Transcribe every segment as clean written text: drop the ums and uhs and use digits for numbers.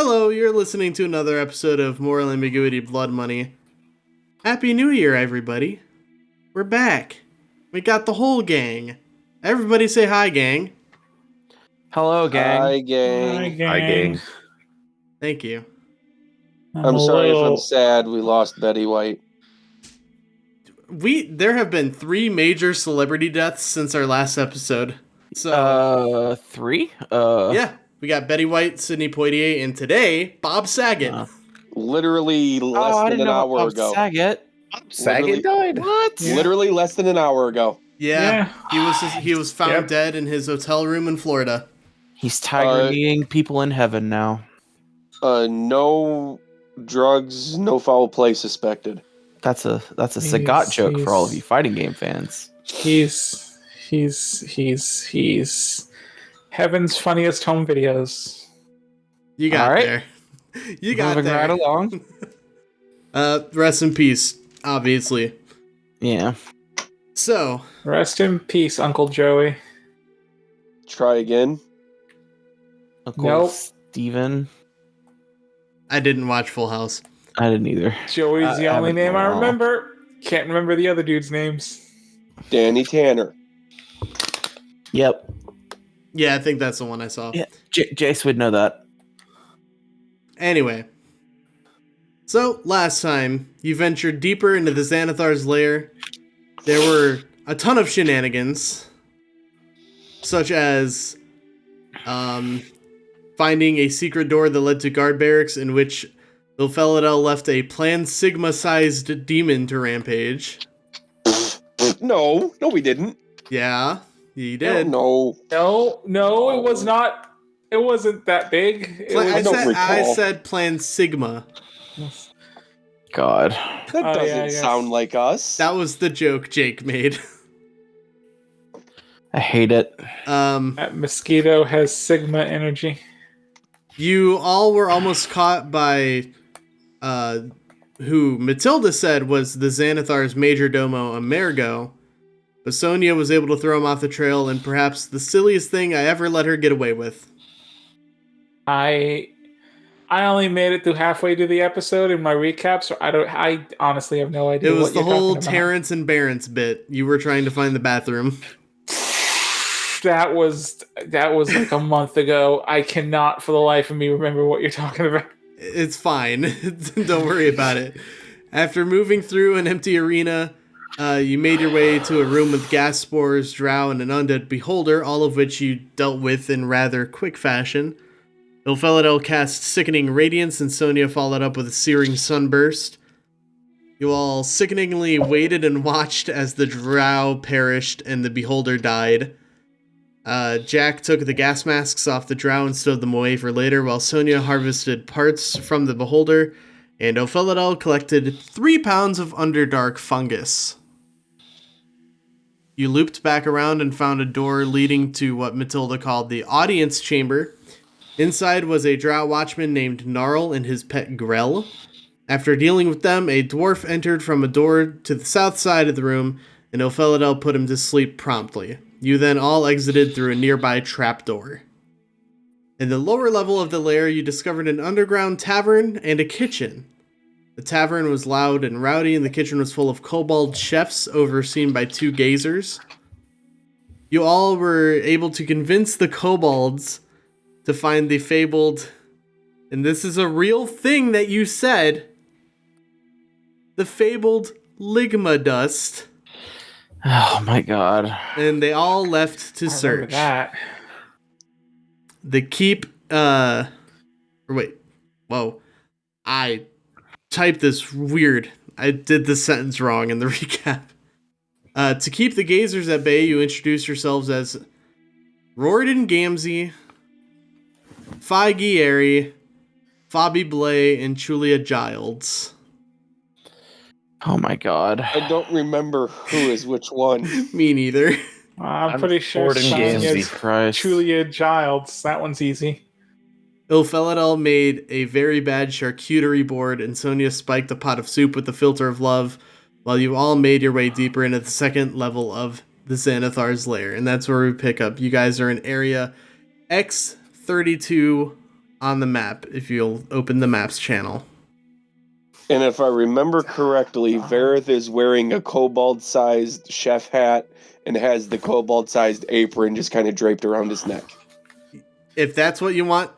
Hello, you're listening to another episode of Moral Ambiguity Blood Money. Happy New Year, everybody. We're back. We got the whole gang. Everybody say hi, gang. Hello, gang. Hi, gang. Hi, gang. Hi, gang. Thank you. I'm sorry if I'm sad we lost Betty White. There have been 3 major celebrity deaths since our last episode. So, 3? yeah, we got Betty White, Sidney Poitier, and today, Bob Saget. Literally less than an hour ago. Saget. Saget died? What? Yeah. Literally less than an hour ago. Yeah, he was found Yep. dead in his hotel room in Florida. He's tiger eating people in heaven now. No drugs, no foul play suspected. That's a Sagat joke for all of you fighting game fans. He's heaven's funniest home videos. You got All right. there. You got Moving there. right along. Rest in peace, obviously. Yeah. So, Rest in peace, Uncle Joey. Try again. Uncle Nope. Steven. I didn't watch Full House. I didn't either. Joey's the I only haven't name I at all. remember. Can't remember the other dudes' names. Danny Tanner. Yep. Yeah, I think that's the one I saw. Yeah. Jace would know that. Anyway. So, last time, you ventured deeper into the Xanathar's lair. There were a ton of shenanigans. Such as, finding a secret door that led to guard barracks in which Ilphelodel left a Plan Sigma-sized demon to rampage. No, we didn't. Yeah, you did. No. No, it was not. It wasn't that big. It I was, don't recall. said Plan Sigma. God. That Oh, doesn't yeah, I guess. sound like us. That was the joke Jake made. I hate it. that mosquito has Sigma energy. You all were almost caught by who Matilda said was the Xanathar's major domo, Amerigo, but Sonia was able to throw him off the trail in perhaps the silliest thing I ever let her get away with. I only made it through halfway through the episode in my recap, so I honestly have no idea. It was what the you're whole talking about. Terrence and Barrence bit. You were trying to find the bathroom. That was like a month ago. I cannot for the life of me remember what you're talking about. It's fine. Don't worry about it. After moving through an empty arena, you made your way to a room with gas spores, drow, and an undead beholder, all of which you dealt with in rather quick fashion. Ilphelodel cast Sickening Radiance, and Sonia followed up with a Searing Sunburst. You all sickeningly waited and watched as the drow perished and the beholder died. Jack took the gas masks off the drow and stowed them away for later, while Sonia harvested parts from the beholder, and Ilphelodel collected 3 pounds of Underdark fungus. You looped back around and found a door leading to what Matilda called the audience chamber. Inside was a drow watchman named Gnarl and his pet Grell. After dealing with them, a dwarf entered from a door to the south side of the room, and Ilphelodel put him to sleep promptly. You then all exited through a nearby trapdoor. In the lower level of the lair, you discovered an underground tavern and a kitchen. The tavern was loud and rowdy, and the kitchen was full of kobold chefs overseen by 2 gazers. You all were able to convince the kobolds to find the fabled, and this is a real thing that you said, the fabled ligma dust. Oh my god. And they all left to I remember search. that. The keep, I typed this weird. I did this sentence wrong in the recap. To keep the gazers at bay, you introduce yourselves as Rorden Gamzee, Feige Airy, Fabi Blay, and Julia Giles. Oh my god. I don't remember who is which one. Me neither. I'm pretty sure Gordon Sonia's Gamzee. Christ. Julia Giles. That one's easy. Ilphelodel made a very bad charcuterie board, and Sonia spiked a pot of soup with the filter of love, while you all made your way deeper into the second level of the Xanathar's lair. And that's where we pick up. You guys are in area X32 on the map if you'll open the maps channel. And if I remember correctly, Varroth is wearing a kobold-sized chef hat and has the kobold-sized apron just kind of draped around his neck. If that's what you want,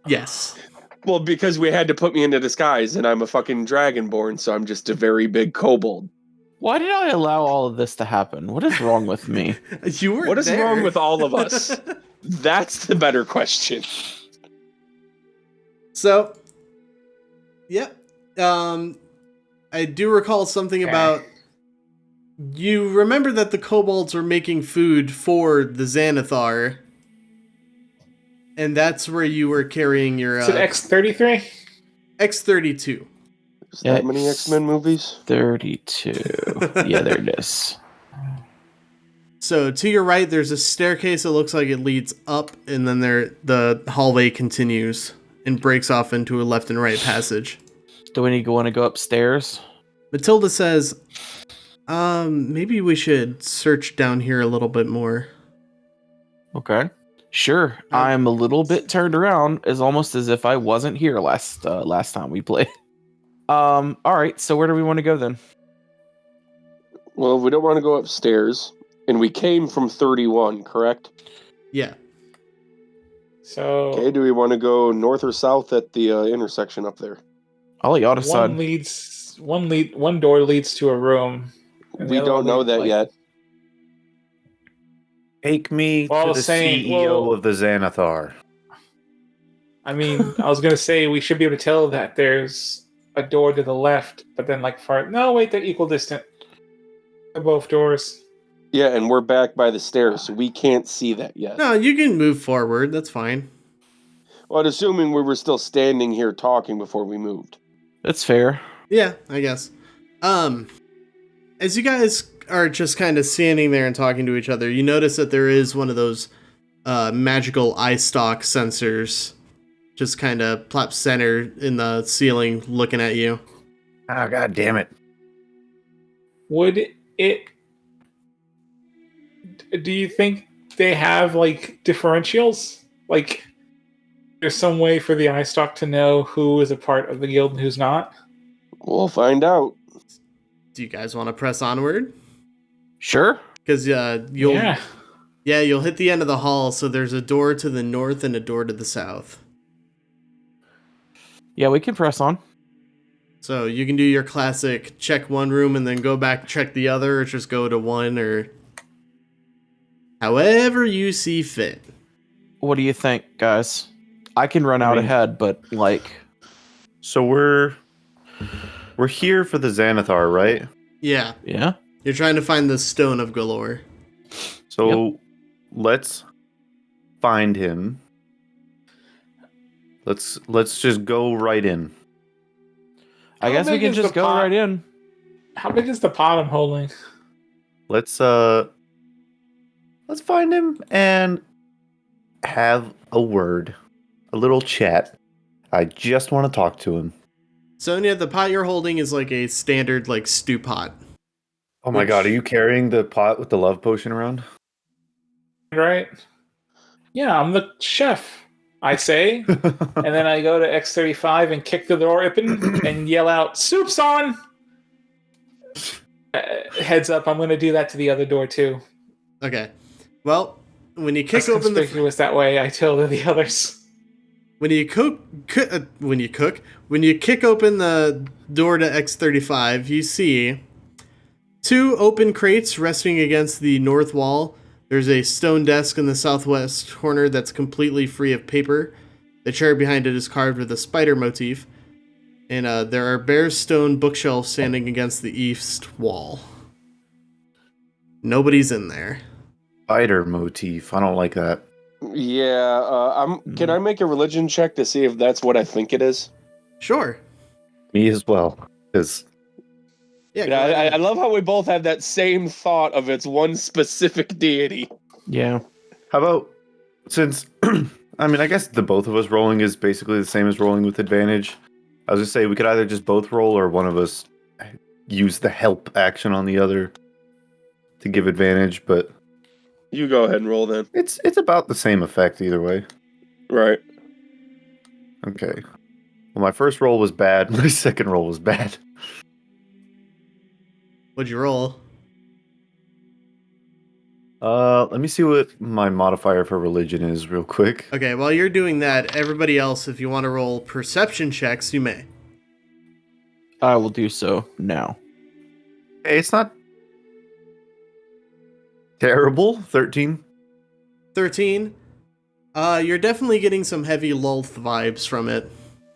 yes. Well, because we had to put me into disguise, and I'm a fucking dragonborn, so I'm just a very big kobold. Why did I allow all of this to happen? What is wrong with me? You were What is there. wrong with all of us? That's the better question. So, yep. I do recall something about... You remember that the kobolds were making food for the Xanathar, and that's where you were carrying your... Is it X-33? X-32. Is that many X-Men movies? 32. Yeah, there it is. So to your right, there's a staircase that looks like it leads up, and then the hallway continues and breaks off into a left and right passage. Do we want to go upstairs? Matilda says, maybe we should search down here a little bit more. Okay. Sure. I'm a little bit turned around, almost as if I wasn't here last time we played. All right. So where do we want to go then? Well, we don't want to go upstairs, and we came from 31, correct? Yeah. So Okay, do we want to go north or south at the intersection up there? I'll let y'all decide. one door leads to a room. and the We other don't one know leads, that like- yet. Take me Well, I to was the saying, CEO of the Xanathar. I mean, I was gonna say we should be able to tell that there's a door to the left, but then like far. No, wait, they're equidistant. They're both doors. Yeah, and we're back by the stairs, so we can't see that yet. No, you can move forward. That's fine. Well, assuming we were still standing here talking before we moved. That's fair. Yeah, I guess. As you guys are just kind of standing there and talking to each other, you notice that there is one of those magical eye stalk sensors just kind of plopped center in the ceiling looking at you. Oh, God damn it. Would it? Do you think they have like differentials? Like, there's some way for the eye stalk to know who is a part of the guild and who's not? We'll find out. Do you guys want to press onward? Sure. Because you'll Yeah. you'll hit the end of the hall, so there's a door to the north and a door to the south. Yeah, we can press on. So you can do your classic check one room and then go back check the other, or just go to one, or however you see fit. What do you think, guys? I can run out ahead, but like... So we're here for the Xanathar, right? Yeah, Yeah? you're trying to find the Stone of Golorr. So let's find him. Let's just go right in. I How guess we big can is just the go pot? right in. How big is the pot I'm holding? Let's find him and have a word. A little chat. I just want to talk to him. Sonia, the pot you're holding is like a standard like stew pot. Oh my God, are you carrying the pot with the love potion around? Right? Yeah, I'm the chef, I say. And then I go to X35 and kick the door open and yell out, "Soup's on!" Heads up, I'm going to do that to the other door too. Okay. Well, when you kick It's open the conspicuous that way, I tell the others. when you kick open the door to X35, you see two open crates resting against the north wall. There's a stone desk in the southwest corner that's completely free of paper. The chair behind it is carved with a spider motif. And there are bare stone bookshelves standing against the east wall. Nobody's in there. Spider motif. I don't like that. Yeah, can I make a religion check to see if that's what I think it is? Sure. Me as well. Because Yeah, Yeah, I love how we both have that same thought of it's one specific deity. Yeah. how about since I mean I guess the both of us rolling is basically the same as rolling with advantage. I was gonna say we could either just both roll or one of us use the help action on the other to give advantage, but You go ahead and roll then. it's about the same effect either way. Right. Okay. Well, my first roll was bad. My second roll was bad. What'd you roll? Let me see what my modifier for religion is real quick. Okay, while you're doing that, everybody else, if you want to roll perception checks, you may. I will do so now. Hey, it's not terrible. 13. 13. You're definitely getting some heavy Lulth vibes from it.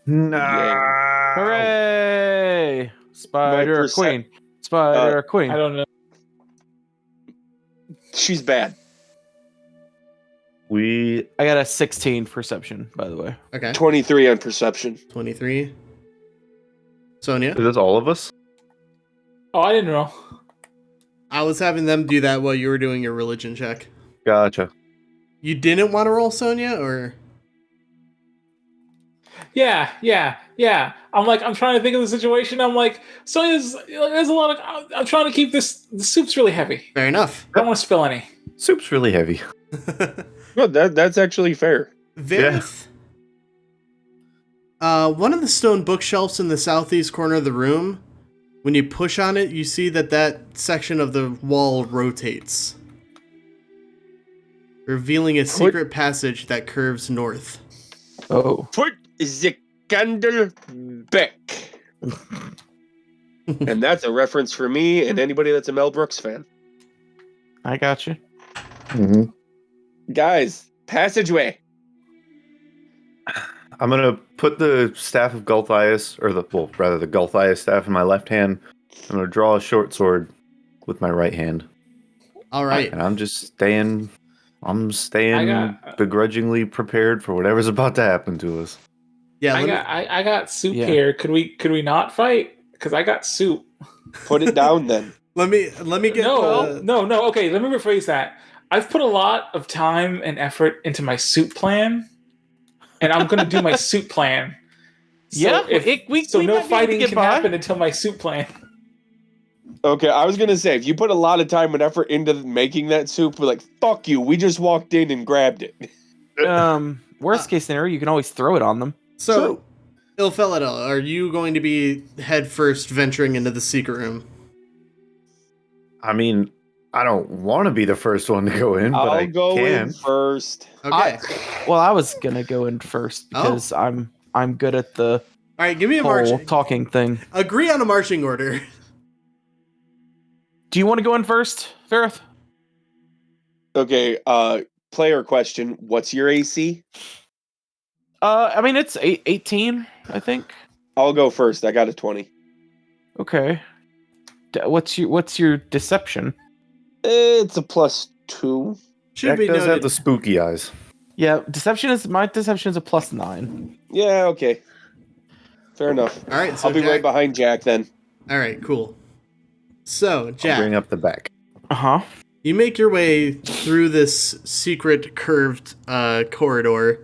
Nah. Hooray! Spider percep- Queen. Spider Queen. I don't know. She's bad. I got a 16 perception, by the way. Okay. 23 on perception. 23. Sonia? Is this all of us? Oh, I didn't know. I was having them do that while you were doing your religion check. Gotcha. You didn't want to roll, Sonia, or? Yeah. I'm trying to think of the situation. I'm like, Sonia's, there's a lot of, I'm trying to keep the soup's really heavy. Fair enough. I don't want to spill any. Soup's really heavy. No, that's actually fair. Varroth. One of the stone bookshelves in the southeast corner of the room, when you push on it, you see that section of the wall rotates, revealing a secret passage that curves north. Oh. Put the candle back. And that's a reference for me and anybody that's a Mel Brooks fan. I got you. Mm-hmm. Guys, passageway. I'm gonna put the staff of Gulthias, or the Gulthias staff in my left hand. I'm gonna draw a short sword with my right hand, All right. and I'm just staying. I'm staying got- begrudgingly prepared for whatever's about to happen to us. Yeah. I got soup Yeah. here. Could we not fight? Because I got soup. Put it down then. Let me get No. Okay, let me rephrase that. I've put a lot of time and effort into my soup plan, and I'm going to do my soup plan. So Yeah, we might be no able to fighting get can by. happen until my soup plan. Okay, I was gonna say, if you put a lot of time and effort into making that soup, we're like, fuck you, we just walked in and grabbed it. Worst case scenario, you can always throw it on them. So, Ilphelodel, are you going to be head first venturing into the secret room? I mean, I don't want to be the first one to go in, but I'll I go can. in first. Okay. I was gonna go in first because I'm good at the All right, give me a whole marching. talking thing. Agree on a marching order. Do you want to go in first, Varroth? Okay, player question, what's your AC? I mean it's 18, I think. I'll go first, I got a 20. Okay. What's your deception? It's a +2. Should Jack be does noted. have the spooky eyes. Yeah, my deception is a +9. Yeah, okay. Fair enough. All right, so I'll be Jack, right behind Jack then. All right, cool. So, I'll Jack, bring up the back. Uh-huh. you make your way through this secret curved corridor,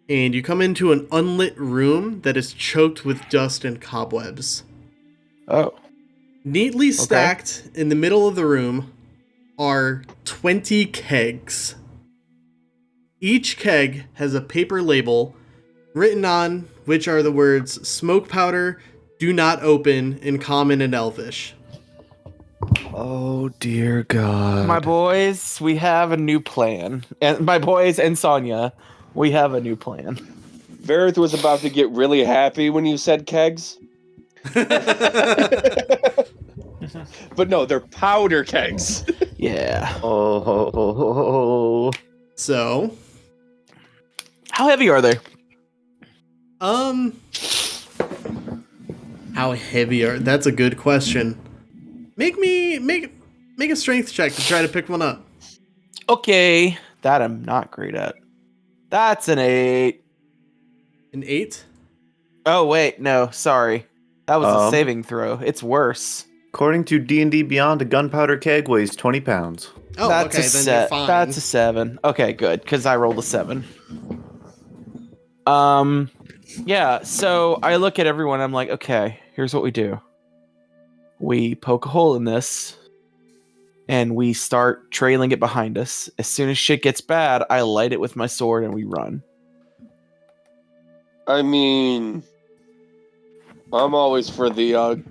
and you come into an unlit room that is choked with dust and cobwebs. Oh. Neatly stacked in the middle of the room are 20 kegs. Each keg has a paper label written on which are the words smoke powder, do not open in common and elvish. Oh dear God. My boys, we have a new plan. And my boys and Sonia, we have a new plan. Varroth was about to get really happy when you said kegs. But no, they're powder kegs. Yeah. Oh. So, How heavy are they? how heavy are? That's a good question. Make a strength check to try to pick one up. Okay. That I'm not great at. That's an 8. An 8? Oh, wait. No, sorry. That was a Um, saving throw. It's worse. According to D&D Beyond, a gunpowder keg weighs 20 pounds. Oh, That's okay, a then set. you're fine. That's a 7. Okay, good, because I rolled a 7. Yeah, so I look at everyone, I'm like, okay, here's what we do. We poke a hole in this, and we start trailing it behind us. As soon as shit gets bad, I light it with my sword and we run. I mean, I'm always for the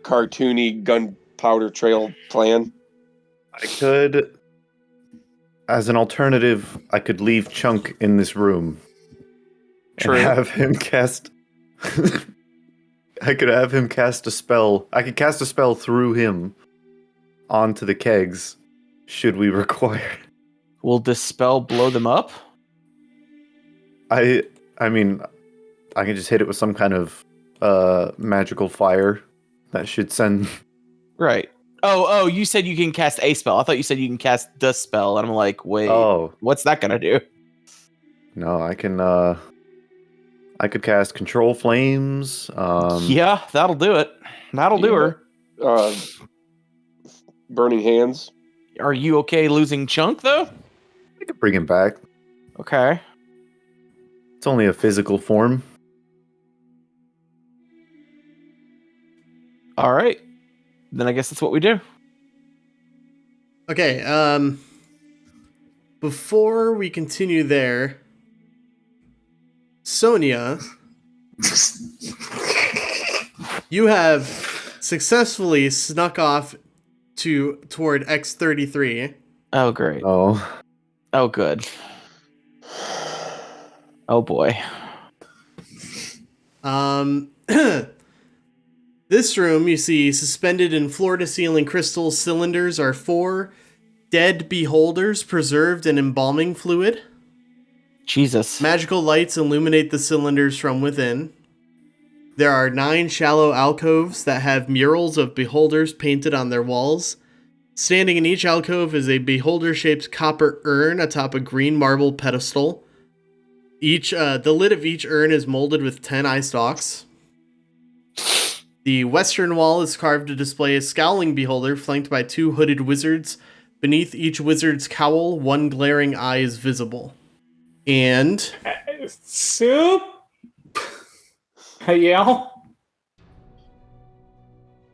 cartoony gunpowder trail plan. I could, as an alternative, I could leave Chunk in this room True. and have him cast. I could have him cast a spell. I could cast a spell through him onto the kegs, should we require. Will this spell blow them up? I mean, I can just hit it with some kind of magical fire that should send. Right. Oh, you said you can cast a spell. I thought you said you can cast the spell, and I'm like, wait, what's that gonna do? No, I can. I could cast Control Flames. Yeah, that'll do it. That'll do her. Burning Hands. Are you okay losing Chunk, though? I could bring him back. Okay. It's only a physical form. All right. Then I guess that's what we do. Okay, before we continue there, Sonia, you have successfully snuck off toward X-33. Oh, great. Oh. Oh, good. Oh, boy. This room, you see, suspended in floor-to-ceiling crystal cylinders are 4 dead beholders preserved in embalming fluid. Jesus. Magical lights illuminate the cylinders from within. There are 9 shallow alcoves that have murals of beholders painted on their walls. Standing in each alcove is a beholder-shaped copper urn atop a green marble pedestal. The lid of each urn is molded with 10 eye stalks. The western wall is carved to display a scowling beholder flanked by 2 hooded wizards. Beneath each wizard's cowl, 1 glaring eye is visible. And... Soup? I yell.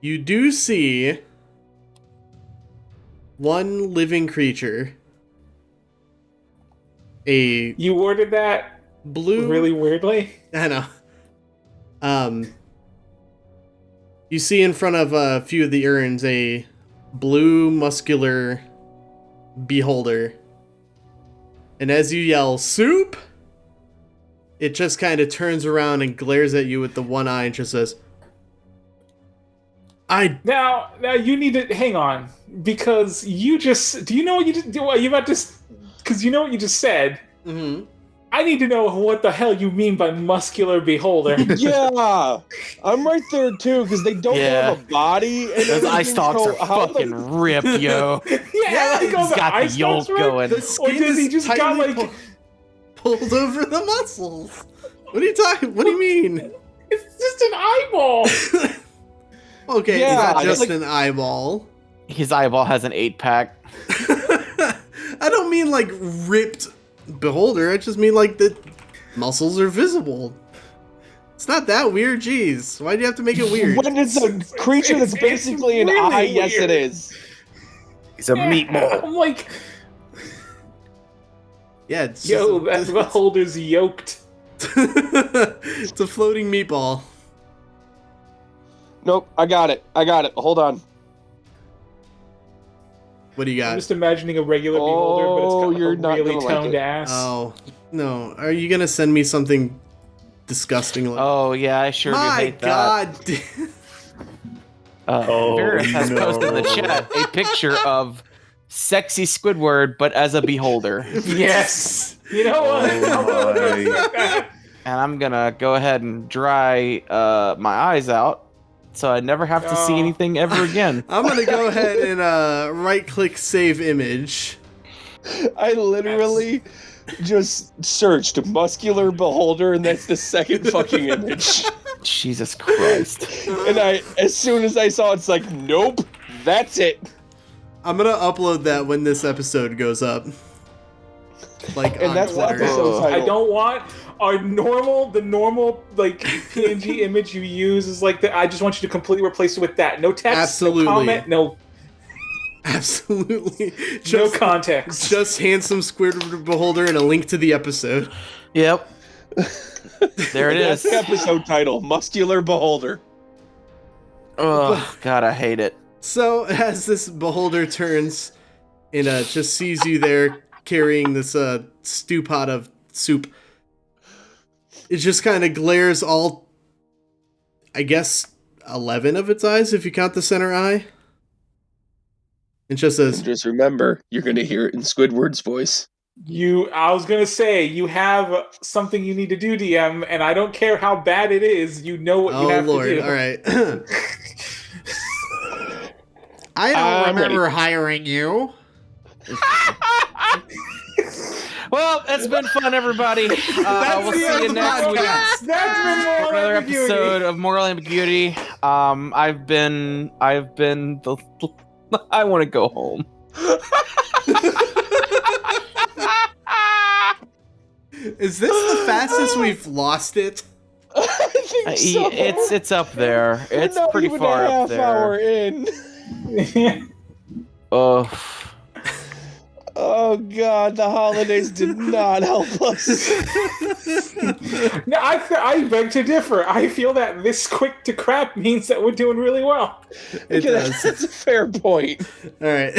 You do see 1 living creature. You worded that blue... really weirdly? I know. You see in front of a few of the urns a blue, muscular beholder. And as you yell, "Soup!" it just kind of turns around and glares at you with the 1 eye and just says, Now you need to hang on, because you just... Do you know what you just... Are you about to... Because you know what you just said. Mm-hmm. I need to know what the hell you mean by muscular beholder. Yeah, I'm right there too, because they don't have a body. And those eye everything, stalks so are fucking ripped, yo. Yeah, like He's got the yolk going. The Or skin does he is just got tightly like... pulled over the muscles. What are you talking? What do you mean? It's just an eyeball. Okay, Yeah, it's not just like- an eyeball. His eyeball has an 8-pack. I don't mean like ripped beholder. I just mean like the muscles are visible. It's not that weird. Jeez, why do you have to make it weird? When it's a creature that's it's basically an really eye, yes weird. it is. He's a meatball. I'm like, Yeah, it's yo, just that beholder's yoked. it's a floating meatball. Nope, I got it. Hold on. What do you I'm got? just imagining a regular beholder, but it's got you're like not a really gonna like toned it. ass. Oh no, are you gonna send me something disgusting like? Oh, yeah, I sure do My hate God! that. Varroth has posted in the chat a picture of sexy Squidward, but as a beholder. Yes. You know what? Oh my. And I'm gonna go ahead and dry my eyes out, so I never have to see Oh. anything ever again. I'm gonna go ahead and right-click save image. I literally just searched muscular beholder, and that's the second fucking image. Jesus Christ. And as soon as I saw it, it's like, nope, that's it. I'm gonna upload that when this episode goes up. Like And on that's the Twitter. episode title. I don't want the normal like PNG image you use is like I just want you to completely replace it with that. No text, Absolutely. no comment, no Absolutely. no context. Just handsome Squidward beholder and a link to the episode. Yep. There it That's is. the episode title, Muscular Beholder. Oh, God, I hate it. So as this beholder turns and just sees you there carrying this stew pot of soup, it just kind of glares all, I guess, 11 of its eyes if you count the center eye. It just says, And just remember, you're going to hear it in Squidward's voice. I was gonna say, you have something you need to do, DM, and I don't care how bad it is, you know what you "Oh have Lord, to do. all right." I don't I'm remember ready. hiring you. Well, it's been fun, everybody. We'll see you next week. That's been moral Another ambiguity. episode of Moral Ambiguity. I've been the. I want to go home. Is this the fastest we've lost it? I think so. It's up there. We're It's not pretty even far a half up there. hour in. Oh, Oh God, the holidays did not help us. No, I beg to differ. I feel that this quick to crap means that we're doing really well. It Okay, does. That's a fair point. All right.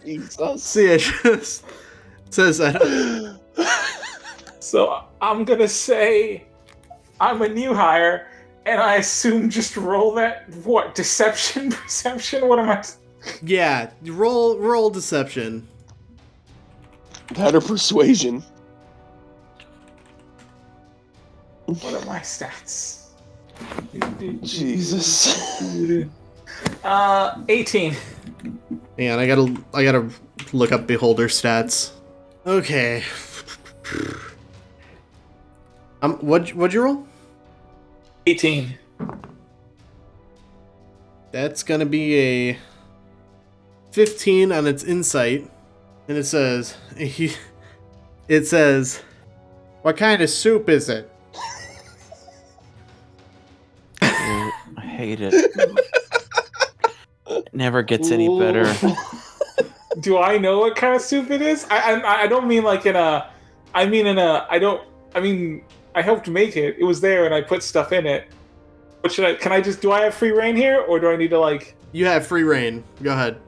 Jesus. See, it just says that. So I'm gonna say I'm a new hire, and I assume just roll that deception, perception. What am I? Yeah, roll deception. That or persuasion. What are my stats? Jesus. 18. Man, I gotta look up beholder stats. Okay. What'd you roll? 18. That's gonna be a 15 on its insight, and it says, "What kind of soup is it?" I hate it. It never gets any better. Do I know what kind of soup it is? I don't mean like in a. I mean in a. I don't. I mean I helped make it. It was there, and I put stuff in it. What should I? Can I just? Do I have free reign here, or do I need to like? You have free reign. Go ahead.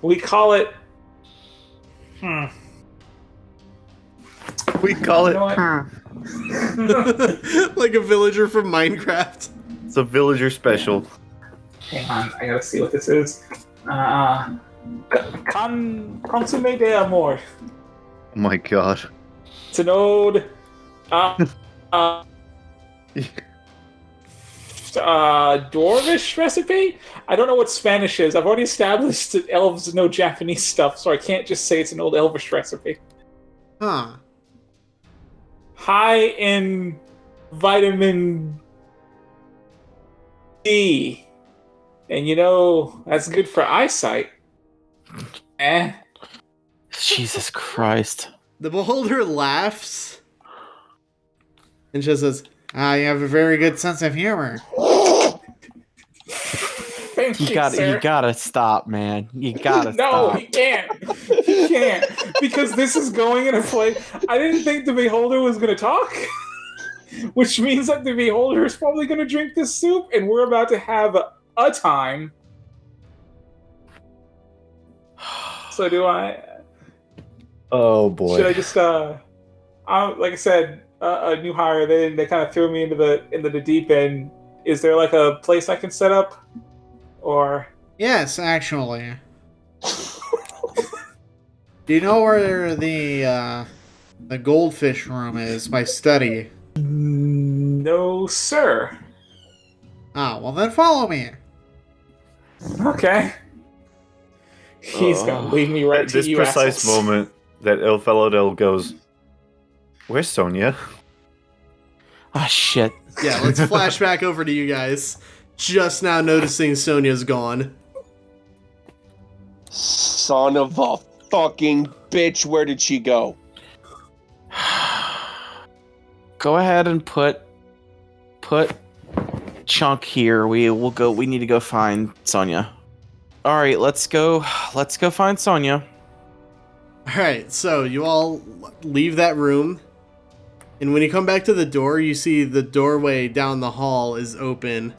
We call it. We call You know it. what? Like a villager from Minecraft. It's a villager special. Hang on, I gotta see what this is. Consomme de amor. Oh my god. It's an ode. Dwarvish recipe? I don't know what Spanish is. I've already established that elves know Japanese stuff, so I can't just say it's an old Elvish recipe. Huh. High in vitamin D. And you know, that's good for eyesight. Jesus Christ. The beholder laughs and just says, you have a very good sense of humor. Thank you, sir. You gotta stop, man. You gotta No, stop. he can't. He can't. Because this is going in a place. I didn't think the beholder was going to talk. Which means that the beholder is probably going to drink this soup, and we're about to have a time. So do I... Oh boy. Should I just, like I said, a new hire, they kind of threw me into the deep end. Is there like a place I can set up? Or... Yes, actually. Do you know where the goldfish room is? My study. No, sir. Ah, well then follow me. Okay. He's gonna lead me right At to this you precise assholes. moment that Ilphelodel goes, "Where's Sonia?" Ah, shit. Yeah, let's flash back over to you guys. Just now noticing Sonia's gone. Son of a fucking bitch, where did she go? Go ahead and put Chunk here. We need to go find Sonia. All right, let's go find Sonia. Alright, so you all leave that room And when you come back to the door, you see the doorway down the hall is open.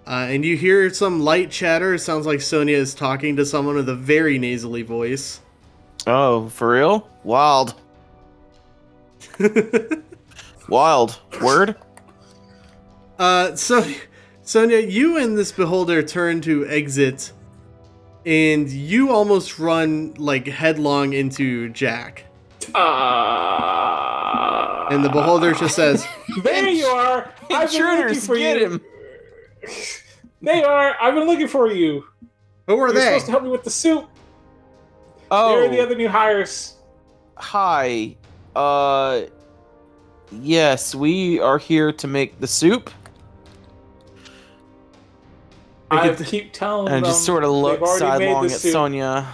And you hear some light chatter. It sounds like Sonia is talking to someone with a very nasally voice. Oh, for real? Wild. Wild. Word? So, Sonia, you and this beholder turn to exit, and you almost run, like, headlong into Jack. And the beholder just says, There you are! I've been looking Intruders, for get you! him! There you are! I've been looking for you! who are You're they? supposed to help me with the soup! Oh, They're the other new hires. hi. Yes, we are here to make the soup. I keep telling them. And just sort of they've look already made sidelong the at soup. Sonia.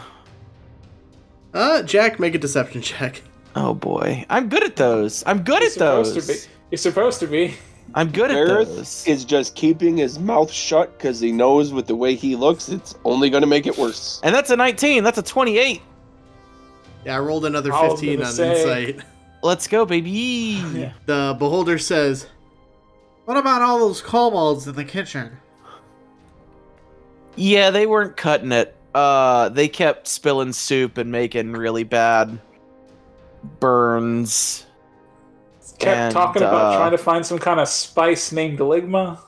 Jack, make a deception check. Oh boy, I'm good at those. I'm good You're at supposed those. to be. You're supposed to be. I'm good at Varroth those. is just keeping his mouth shut because he knows with the way he looks, it's only going to make it worse. And that's a 19. That's a 28. Yeah, I rolled another I was 15 gonna on say- insight. Let's go, baby. Yeah. The beholder says, what about all those kobolds in the kitchen? Yeah, they weren't cutting it. They kept spilling soup and making really bad burns. Kept And, talking about trying to find some kind of spice named Ligma.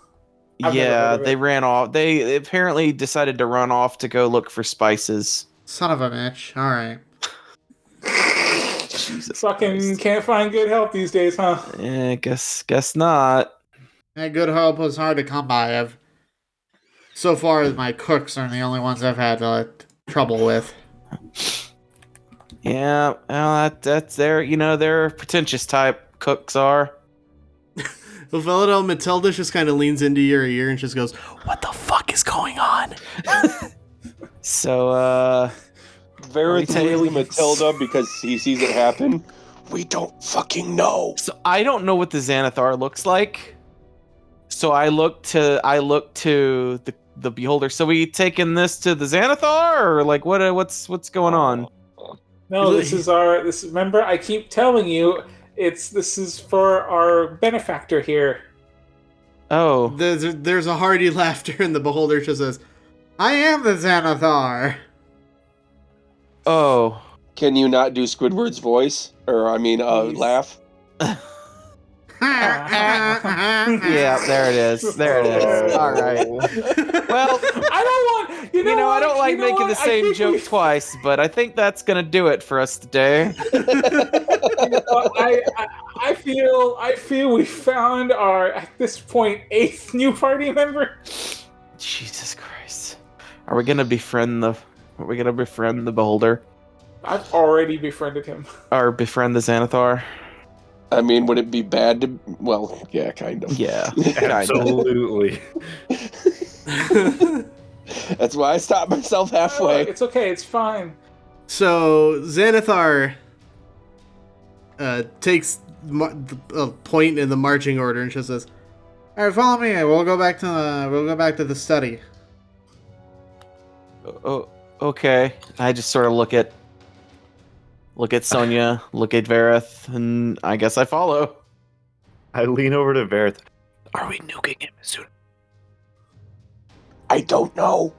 I've never heard Yeah, of it. they ran off. They apparently decided to run off to go look for spices. Son of a bitch. All right. Jesus Fucking Christ. can't find good help these days, huh? Guess not. That good help was hard to come by. So far, my cooks are the only ones I've had trouble with. Yeah, well, that's their, their pretentious type cooks are. Ilphelodel Matilda just kind of leans into your ear and just goes, what the fuck is going on? So, Varroth tell you- really Matilda because he sees it happen. We don't fucking know. so I don't know what the Xanathar looks like. So I look to the beholder. So we taking this to the Xanathar, or like what's going on? No, remember, I keep telling you, this is for our benefactor here. Oh, There's a hearty laughter, and the beholder just says, I am the Xanathar. oh. Can you not do Squidward's voice? Or, laugh? Yeah, there it is. There it is. All right. Well, I don't want. You know, I don't like You know making what? the same joke twice, but I think that's gonna do it for us today. I feel we found our, at this point, 8th new party member. Jesus Christ. Are we gonna befriend the beholder? I've already befriended him. Or befriend the Xanathar? Would it be bad to... Well, yeah, kind of. Yeah. Kind of. Absolutely. That's why I stopped myself halfway. It's okay. It's fine. So Xanathar takes a point in the marching order and just says, "All right, follow me. We'll go back to the study." Oh, okay. I just sort of look at Sonia, look at Varroth, and I guess I follow. I lean over to Varroth. Are we nuking him soon? I don't know.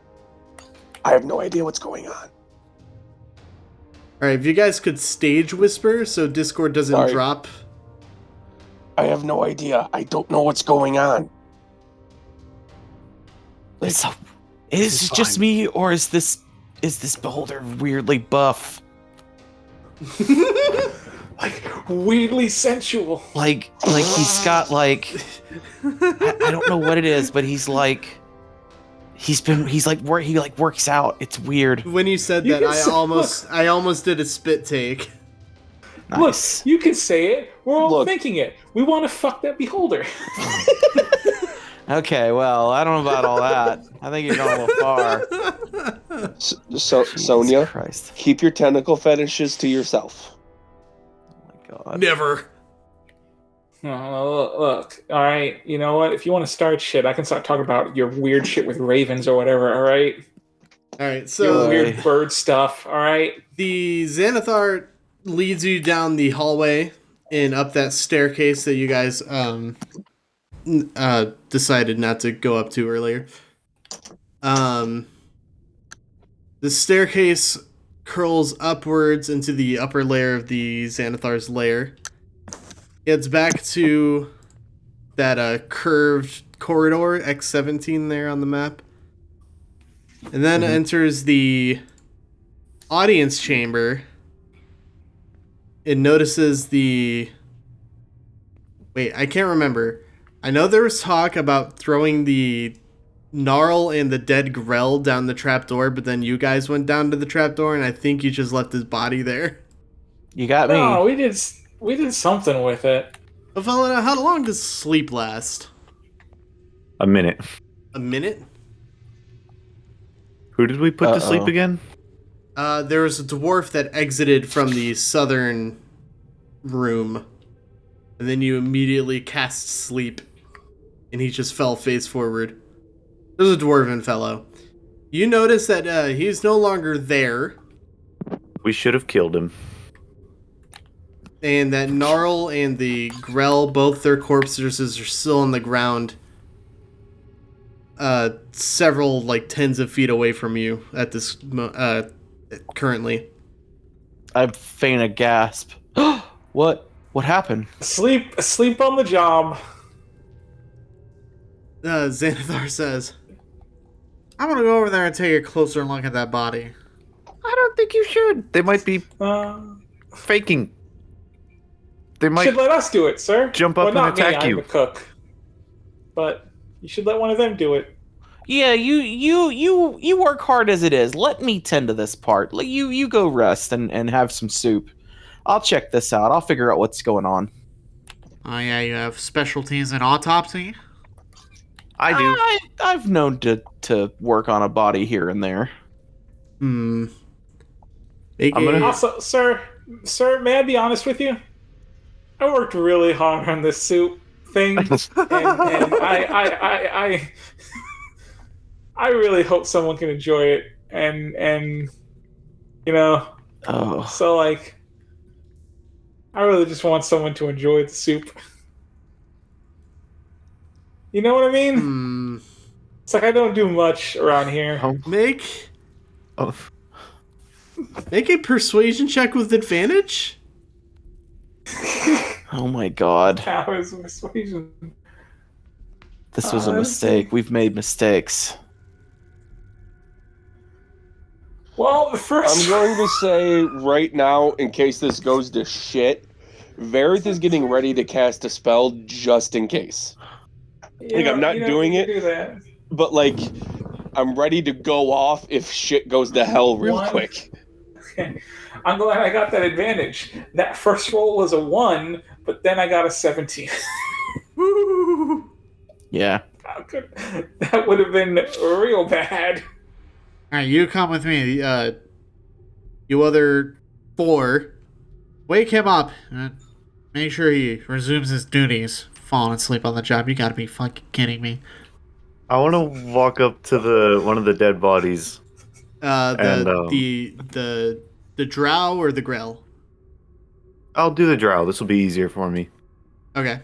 I have no idea what's going on. All right, if you guys could stage whisper so Discord doesn't Sorry. drop. I have no idea. I don't know what's going on. So, is this just me, or is this beholder weirdly buff? Like, weirdly sensual. Like he's got like I don't know what it is, but he works out. It's weird. When you said You that, can I say- almost did a spit take. Nice. Look, you can say it. We're all Look. thinking it. We want to fuck that beholder. Okay, well, I don't know about all that. I think you're going a little far. So Sonia, Christ. keep your tentacle fetishes to yourself. Oh my God. Never. Oh, look, all right. You know what? If you want to start shit, I can start talking about your weird shit with ravens or whatever. All right. All right, Your so weird bird stuff. All right. the Xanathar leads you down the hallway and up that staircase that you guys decided not to go up to earlier. The staircase curls upwards into the upper layer of the Xanathar's lair. It's back to that curved corridor, X17 there on the map. And then enters the audience chamber. It notices the... Wait, I can't remember. I know there was talk about throwing the Gnarl and the dead Grell down the trapdoor, but then you guys went down to the trapdoor, and I think you just left his body there. You got me. No, we did something with it. Ilphelodel, how long does sleep last? A minute. A minute? Who did we put to sleep Uh-oh. again? There was a dwarf that exited from the southern room, and then you immediately cast sleep, and he just fell face forward. There's a dwarven fellow. You notice that he's no longer there, We should have killed him. and that Gnarl and the Grell, both their corpses are still on the ground, several, like, tens of feet away from you at this currently. I feign a gasp. What happened? Sleep on the job. Xanathar says, I'm gonna go over there and take a closer look at that body. I don't think you should. They might be faking. They You might should let us do it, sir. jump up well, and not attack me, you. I'm the cook. But you should let one of them do it. Yeah, you work hard as it is. Let me tend to this part. You go rest and have some soup. I'll check this out. I'll figure out what's going on. Oh yeah, you have specialties in autopsy? I do. I've known to work on a body here and there. I'm Also, sir, may I be honest with you? I worked really hard on this soup thing, and I really hope someone can enjoy it, and you know, Oh, so like, I really just want someone to enjoy the soup. You know what I mean? It's like I don't do much around here. Make Oh, a persuasion check with advantage? oh my God! How is persuasion? This was a let's mistake. We've made mistakes. Well, the first I'm going to say right now, in case this goes to shit, Varroth is getting ready to cast a spell just in case. Like, I'm not doing it. Do that. But, like, I'm ready to go off if shit goes to hell real One. quick. Okay. I'm glad I got that advantage. That first roll was a 1, but then I got a 17. Woo! Yeah. That would have been real bad. Alright, you come with me. You other 4. Wake him up. Make sure he resumes his duties. Falling asleep on the job. You gotta be fucking kidding me. I want to walk up to one of the dead bodies. The drow or the grell? I'll do the drow. This will be easier for me. Okay.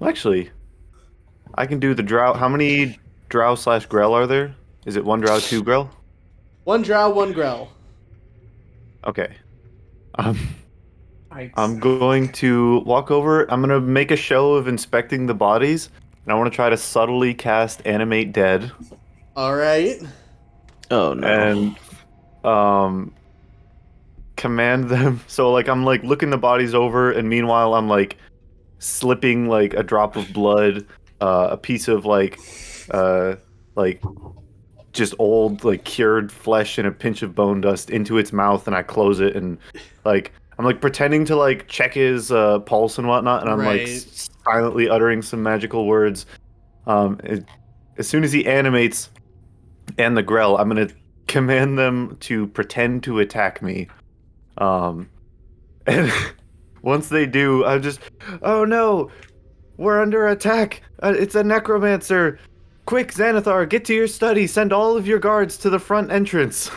Actually, I can do the drow. How many drow/grell are there? Is it 1 drow, 2 grell? 1 drow, 1 grell. Okay. I'm going to walk over. I'm going to make a show of inspecting the bodies, and I want to try to subtly cast Animate Dead. Alright. Oh no. And command them. So like I'm like looking the bodies over, and meanwhile I'm like slipping like a drop of blood, a piece of like just old like cured flesh and a pinch of bone dust into its mouth, and I close it, and like I'm like pretending to like check his pulse and whatnot, and I'm like silently uttering some magical words. As soon as he animates and the grell, I'm gonna command them to pretend to attack me. And once they do, I just, oh no, we're under attack. It's a necromancer. Quick, Xanathar, get to your study. Send all of your guards to the front entrance.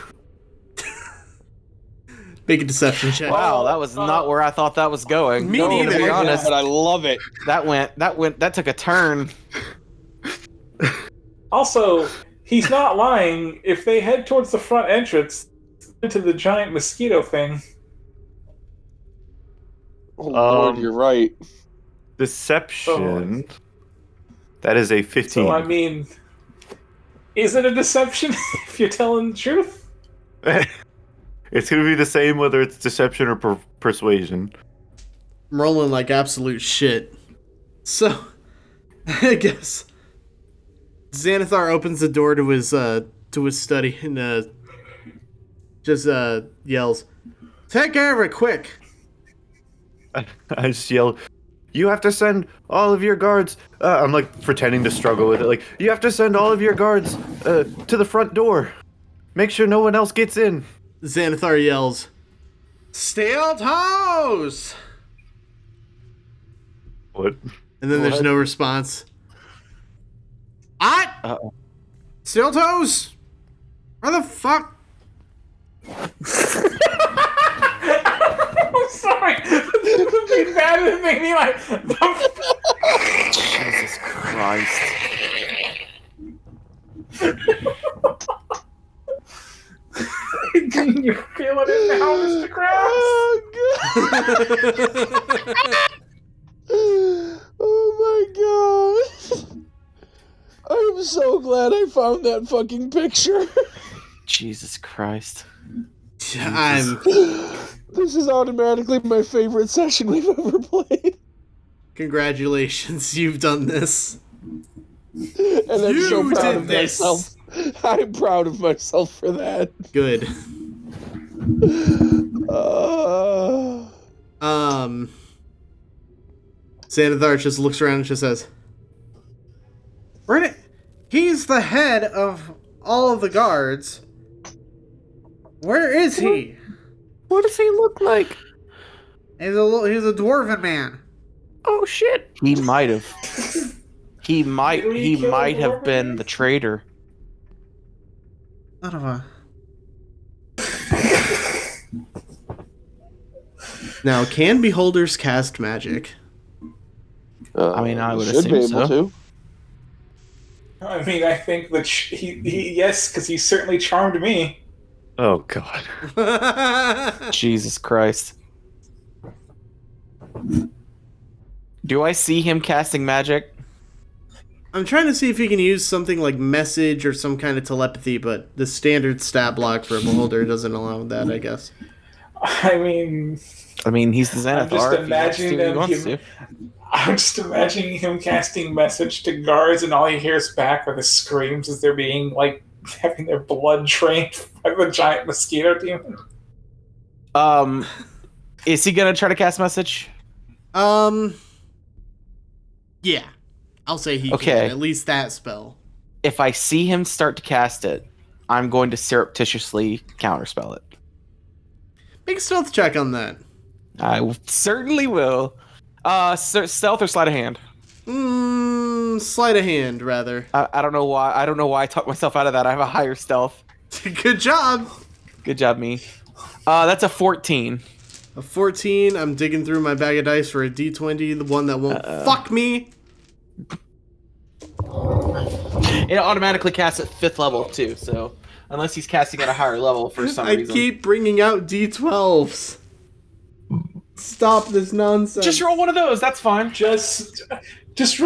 Make a deception check. Wow, that was not where I thought that was going. Me No, neither. To be honest, But I love it. that took a turn. Also, he's not lying. If they head towards the front entrance into the giant mosquito thing. Oh, Lord, you're right. Deception. That is a 15. So, I mean, is it a deception if you're telling the truth? It's going to be the same whether it's deception or persuasion. I'm rolling like absolute shit. So, I guess Xanathar opens the door to his study and just yells, "Take care of it, quick!" I just yell, "You have to send all of your guards." I'm like pretending to struggle with it. Like, you have to send all of your guards to the front door. Make sure no one else gets in. Xanathar yells, "Steel toes!" What? And then there's no response. What? Uh-oh. Steel toes? Where the fuck? I'm sorry. The big bad that made me like. Jesus Christ. You're feeling it now, Mr. Krabs? Oh my god. I'm so glad I found that fucking picture. Jesus Christ. This is automatically my favorite session we've ever played. Congratulations, you've done this. And I'm You so proud did of this. myself. I'm proud of myself for that. Good. Uh, Xanathar just looks around and just says, "He's the head of all of the guards. Where is he? What does he look like? He's a dwarven man." Oh shit. He might have. He might have been the traitor. Son of a... Now, can beholders cast magic? I mean, I would should be assume able so. to. I mean, I think that yes, because he certainly charmed me. Oh god. Jesus Christ. Do I see him casting magic? I'm trying to see if you can use something like message or some kind of telepathy, but the standard stat block for a beholder doesn't allow that, I guess. I mean, he's the Xanathar. I'm just imagining I'm just imagining him casting message to guards, and all he hears back are the screams as they're being like having their blood drained by the giant mosquito demon. Is he gonna try to cast message? Yeah. I'll say he Okay. can, at least that spell. If I see him start to cast it, I'm going to surreptitiously counterspell it. Make a stealth check on that. I certainly will. Stealth or sleight of hand? Sleight of hand, rather. I don't know why. I don't know why I talked myself out of that. I have a higher stealth. Good job. Good job, me. That's a 14. A 14. I'm digging through my bag of dice for a d20, the one that won't fuck me. It automatically casts at 5th level too. So unless he's casting at a higher level for some reason. I keep bringing out d12s. Stop this nonsense. Just roll one of those. That's fine. Just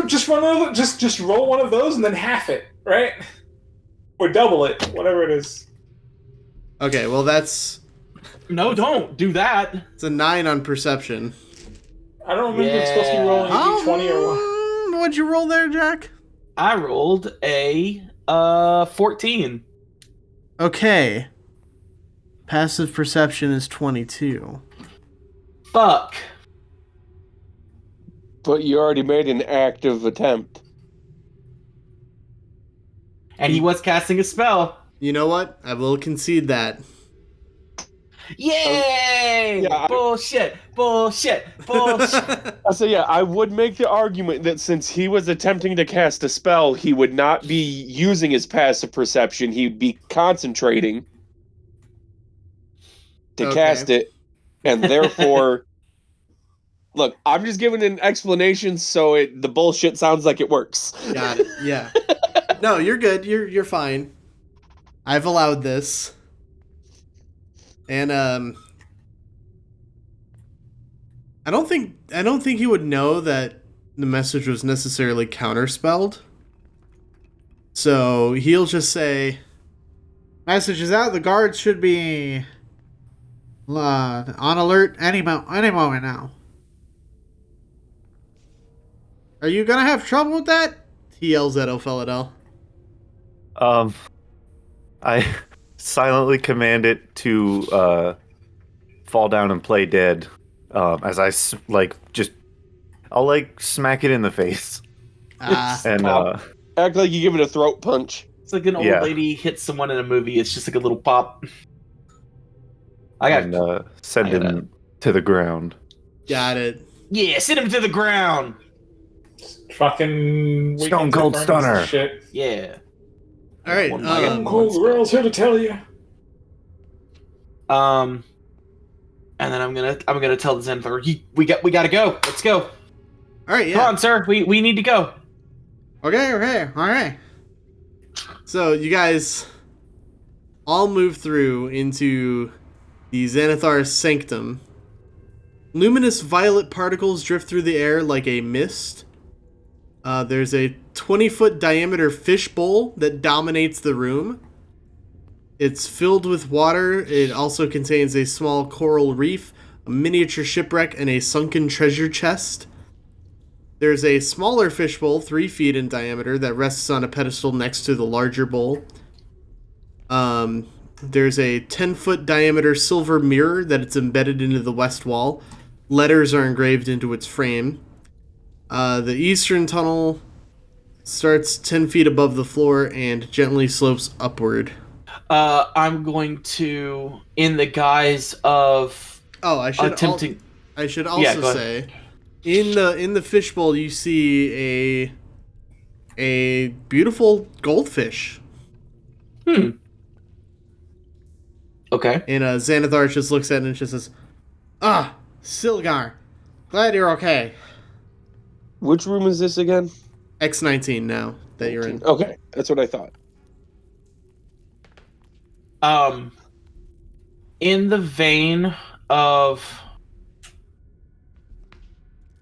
roll one of those and then half it, right? Or double it, whatever it is. Okay, well that's... No, don't do that. It's a 9 on perception. I don't remember if it's supposed to be rolling a d20 or what. What'd you roll there, Jack? I rolled a 14. Okay. Passive perception is 22. Fuck. But you already made an active attempt. And he was casting a spell. You know what? I will concede that. Yay! Yeah, Bullshit! I would make the argument that since he was attempting to cast a spell, he would not be using his passive perception. He'd be concentrating to Okay. cast it, and therefore, look, I'm just giving an explanation so the bullshit sounds like it works. Got it. Yeah. No, you're good. You're fine. I've allowed this. And I don't think he would know that the message was necessarily counterspelled. So he'll just say, "Message is out. The guards should be on alert any moment now." Are you gonna have trouble with that? He yells at Ilphelodel. I silently command it to fall down and play dead. As I I'll smack it in the face and Act like you give it a throat punch. It's like an old lady hits someone in a movie. It's just like a little pop. Send him to the ground. Got it. Yeah, send him to the ground. Fucking Stone Cold Stunner. Shit. Yeah. All right. Cold girl's here to tell you. And then I'm gonna tell the Xanathar, we gotta go. Let's go. All right. Yeah. Come on, sir. We need to go. Okay. All right. So you guys all move through into the Xanathar sanctum. Luminous violet particles drift through the air like a mist. There's a 20-foot diameter fishbowl that dominates the room. It's filled with water. It also contains a small coral reef, a miniature shipwreck, and a sunken treasure chest. There's a smaller fishbowl, 3 feet in diameter, that rests on a pedestal next to the larger bowl. There's a 10-foot diameter silver mirror that it's embedded into the west wall. Letters are engraved into its frame. The eastern tunnel starts 10 feet above the floor and gently slopes upward. I'm going to, in the guise of I should also say, in the fishbowl you see a beautiful goldfish. Okay. And Xanathar just looks at it and just says, Silgar, glad you're okay. Which room is this again? X19 now that you're in. Okay, that's what I thought. In the vein of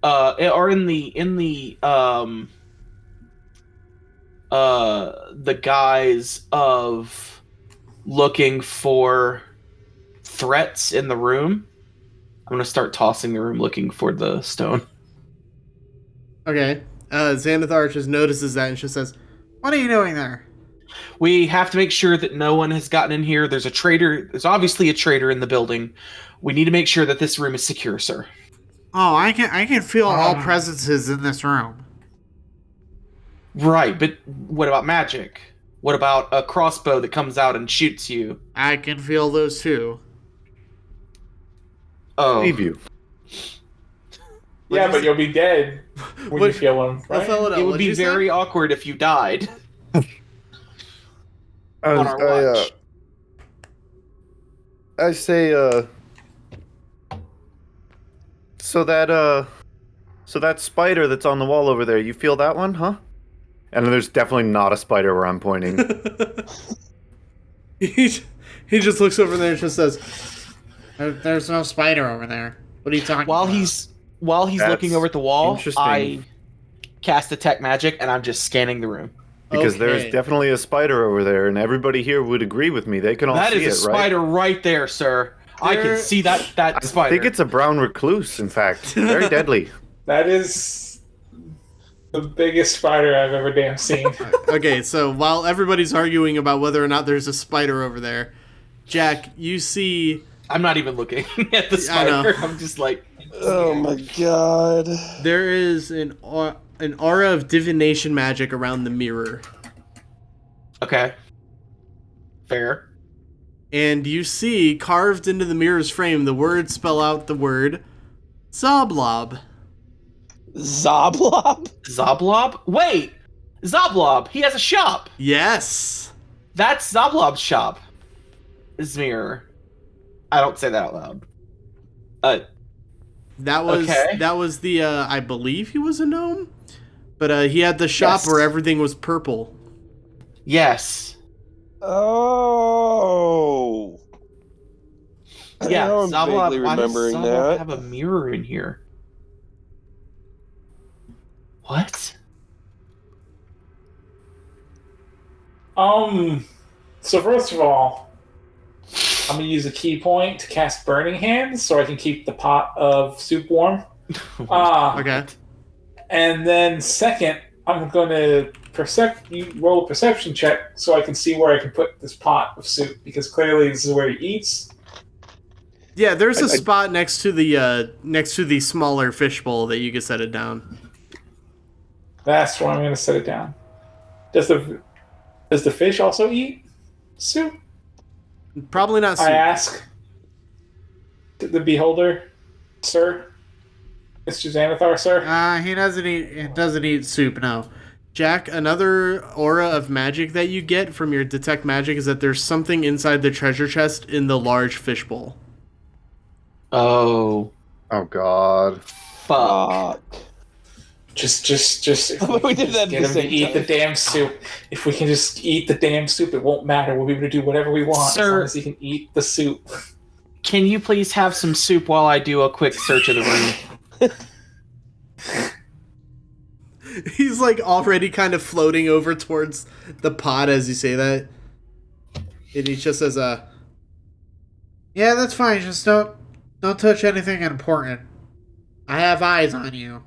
or in the guise of looking for threats in the room, I'm gonna start tossing the room looking for the stone. Okay. Xanathar just notices that and just says, "What are you doing there?" We have to make sure that no one has gotten in here. There's a traitor. There's obviously a traitor in the building. We need to make sure that this room is secure, sir. Oh, I can feel all presences in this room. Right, but what about magic? What about a crossbow that comes out and shoots you? I can feel those too. Oh. Leave you. Yeah, but you'll be dead when you feel them, right? It would be very awkward if you died. On our watch. I say, so that spider that's on the wall over there, you feel that one, huh? And there's definitely not a spider where I'm pointing. He just looks over there and just says, "There's no spider over there. What are you talking about?" While he's That's looking over at the wall, interesting. I cast detect magic and I'm just scanning the room. Because there's definitely a spider over there, and everybody here would agree with me. They can all see it, right? That is a spider right there, sir. I can see that spider. I think it's a brown recluse, in fact. Very deadly. That is the biggest spider I've ever damn seen. Okay, so while everybody's arguing about whether or not there's a spider over there, Jack, you see... I'm not even looking at the spider. I'm just like... Oh my god. There is an aura of divination magic around the mirror. Okay. Fair. And you see, carved into the mirror's frame, the words spell out the word Zoblob. Zoblob? Zoblob? Wait! Zoblob! He has a shop! Yes! That's Zoblob's shop. His mirror. I don't say that out loud. That was Okay. that was the I believe he was a gnome, but he had the shop Yes. where everything was purple. Yes. Oh. Yeah. Now I'm Zavala, vaguely why does remembering Zavala that. have a mirror in here? What? So first of all, I'm gonna use a key point to cast Burning Hands so I can keep the pot of soup warm. Okay. And then second, I'm gonna roll a perception check so I can see where I can put this pot of soup because clearly this is where he eats. Yeah, there's a spot next to the smaller fishbowl that you can set it down. That's where I'm gonna set it down. Does the fish also eat soup? Probably not I soup. ask the beholder, sir, Mr. Xanathar, sir. He doesn't eat soup, no. Jack, another aura of magic that you get from your detect magic is that there's something inside the treasure chest in the large fishbowl. Oh. Oh God. Fuck. Just if We did that at get the him to same eat time. the damn soup. If we can just eat the damn soup, it won't matter. We'll be able to do whatever we want as Sir. long as he can eat the soup. Can you please have some soup while I do a quick search of the room? He's like already kind of floating over towards the pot as you say that. And he just says, yeah, that's fine. Just don't touch anything important. I have eyes on you.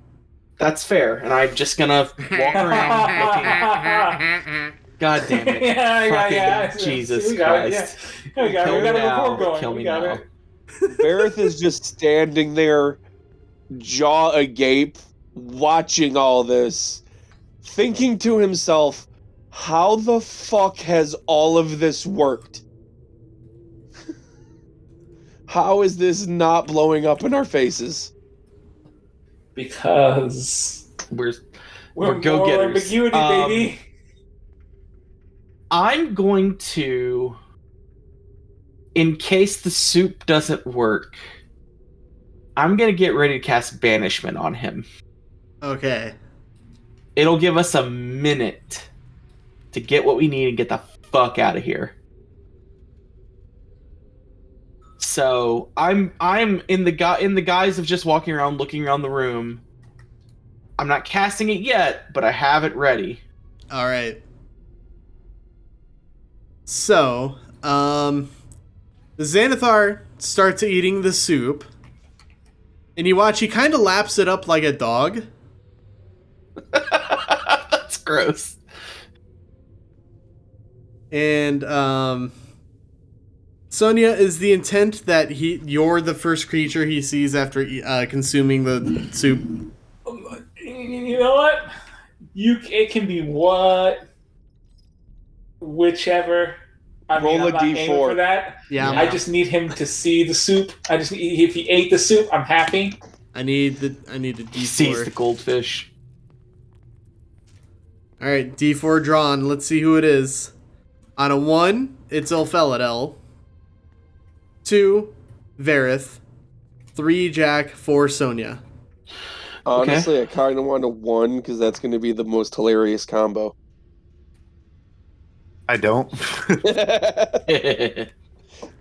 That's fair, and I'm just gonna walk around looking. God damn it! Fucking Jesus We got it, Christ! yeah. We got it. We got a report going. Kill We me got now. it. Varroth is just standing there, jaw agape, watching all this, thinking to himself, how the fuck has all of this worked? How is this not blowing up in our faces? Because We're we're go-getters. ambiguity, baby. I'm going to, in case the soup doesn't work, I'm gonna get ready to cast banishment on him. Okay. It'll give us a minute to get what we need and get the fuck out of here. So I'm in the guise of just walking around, looking around the room. I'm not casting it yet, but I have it ready. All right. So, the Xanathar starts eating the soup, and you watch he kind of laps it up like a dog. That's gross. And Sonia, is the intent that you're the first creature he sees after consuming the soup? You know what? It can be whichever. I'm Roll a not aiming D4. for that. Yeah, I just need him to see the soup. If he ate the soup, I'm happy. I need a He sees the D4. goldfish. All right, D4 drawn. Let's see who it is. On a 1, it's Ilphelodel. 2, Varroth. 3, Jack. 4, Sonia. Honestly, I kind of want a 1 because that's going to be the most hilarious combo. I don't.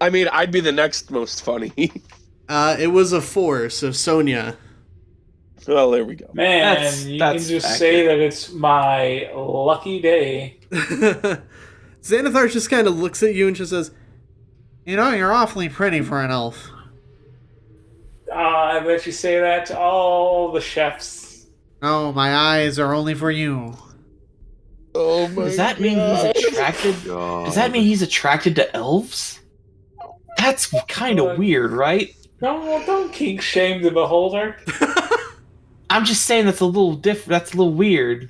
I mean, I'd be the next most funny. It was a 4, so Sonia. Well, there we go. Man, That's you can just say that it's my lucky day. Xanathar just kind of looks at you and just says, "You know, you're awfully pretty for an elf." I bet you say that to all the chefs. Oh, my eyes are only for you. Oh my Does that mean he's attracted? Does that mean he's attracted to elves? That's kind of weird, right? No, don't kink shame the beholder. I'm just saying that's a little different. That's a little weird.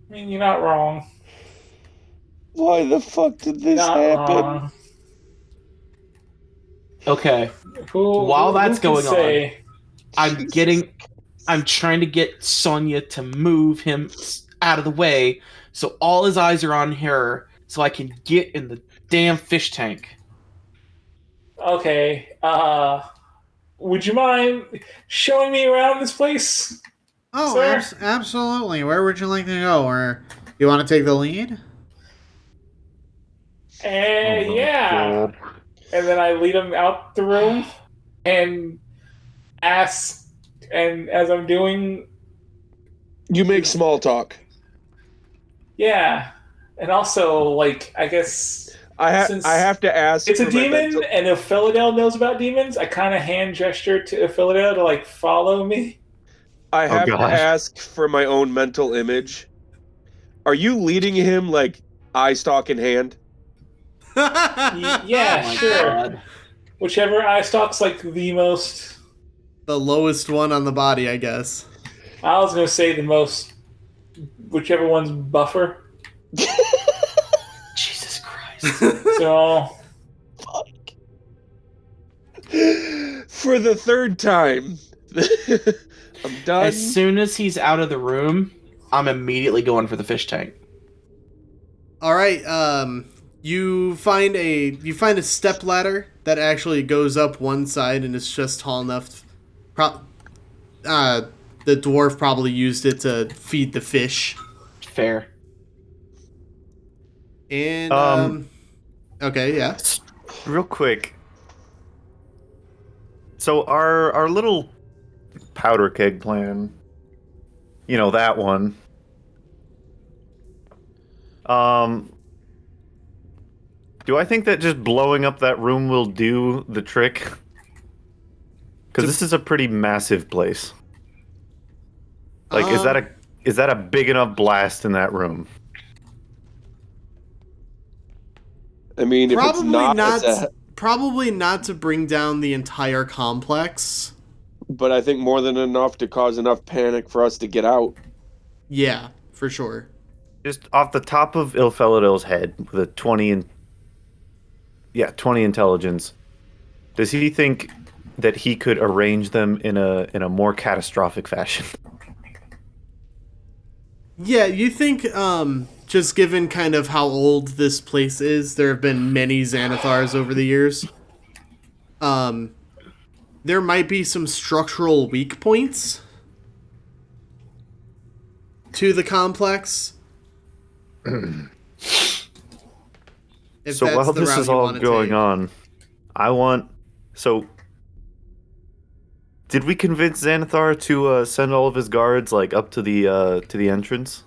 I mean, you're not wrong. Why the fuck did this Not happen? wrong. Okay, While that's going on, I'm trying to get Sonia to move him out of the way so all his eyes are on her so I can get in the damn fish tank. Okay. Would you mind showing me around this place? Oh, Sir? absolutely. Where would you like to go? Or you want to take the lead? Yeah. And then I lead him out the room and ask, and as I'm doing, You make small talk. yeah. And also, like, I guess I since have to ask. it's a for my demon, mental- and Ilphelodel knows about demons, I kind of hand gesture to Ilphelodel to, like, follow me. I have to God. ask for my own mental image. Are you leading him like eye stalk in hand? Yeah, Oh my sure. God. Whichever eye stalk's, like, the most... The lowest one on the body, I guess. I was going to say the most... Whichever one's buffer. Jesus Christ. So... For the third time. I'm done. As soon as he's out of the room, I'm immediately going for the fish tank. All right. You find a step ladder that actually goes up one side and it's just tall enough. The dwarf probably used it to feed the fish. Fair. And okay, yeah. Real quick. So our little powder keg plan, you know, that one. Do I think that just blowing up that room will do the trick? Because this is a pretty massive place. Like, is that a big enough blast in that room? I mean, if it's not, probably not to bring down the entire complex. but I think more than enough to cause enough panic for us to get out. Yeah, for sure. Just off the top of Ilphelodel's head with a 20 intelligence, does he think that he could arrange them in a more catastrophic fashion? Yeah, you think just given kind of how old this place is, there have been many Xanathars over the years. There might be some structural weak points to the complex. So while this is all going on, did we convince Xanathar to send all of his guards like up to the entrance?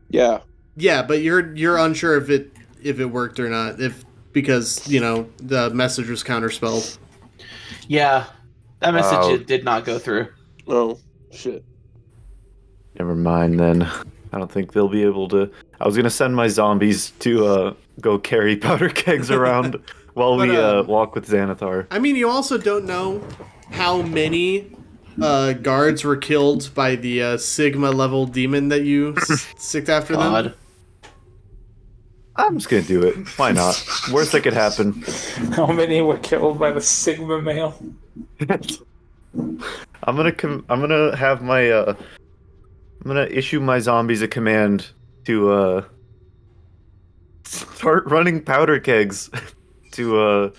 Yeah. Yeah, but you're unsure if it worked or not, because you know the message was counterspelled. Yeah, that message did not go through. Oh, shit. Never mind then. I don't think they'll be able to. I was gonna send my zombies to go carry powder kegs around while we walk with Xanathar. I mean, you also don't know how many guards were killed by the Sigma level demon that you sicked after them. I'm just gonna do it. Why not? Worst that could happen. How many were killed by the Sigma male? I'm gonna have my I'm gonna issue my zombies a command to start running powder kegs to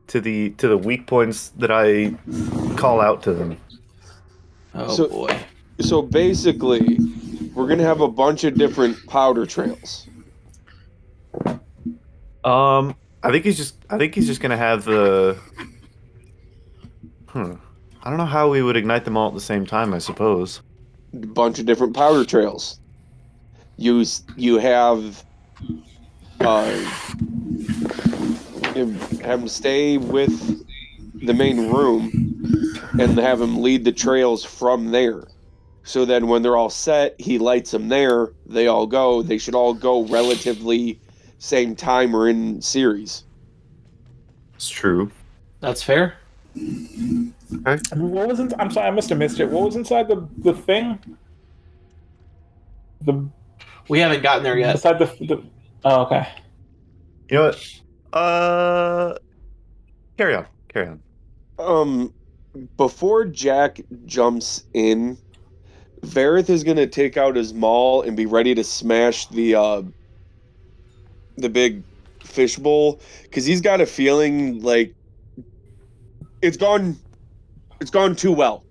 the weak points that I call out to them. Oh boy. So basically, we're gonna have a bunch of different powder trails. I think he's just gonna have the. I don't know how we would ignite them all at the same time. I suppose. A bunch of different powder trails. You have have him stay with the main room and have him lead the trails from there. So then when they're all set, he lights them there. They all go. They should all go relatively same time or in series. It's true. That's fair. Okay. What was I'm sorry, I must have missed it. What was inside the thing? We haven't gotten there yet. Inside the oh, okay. You know what? Carry on. Before Jack jumps in, Varroth is gonna take out his maul and be ready to smash the big fishbowl, because he's got a feeling like It's gone too well.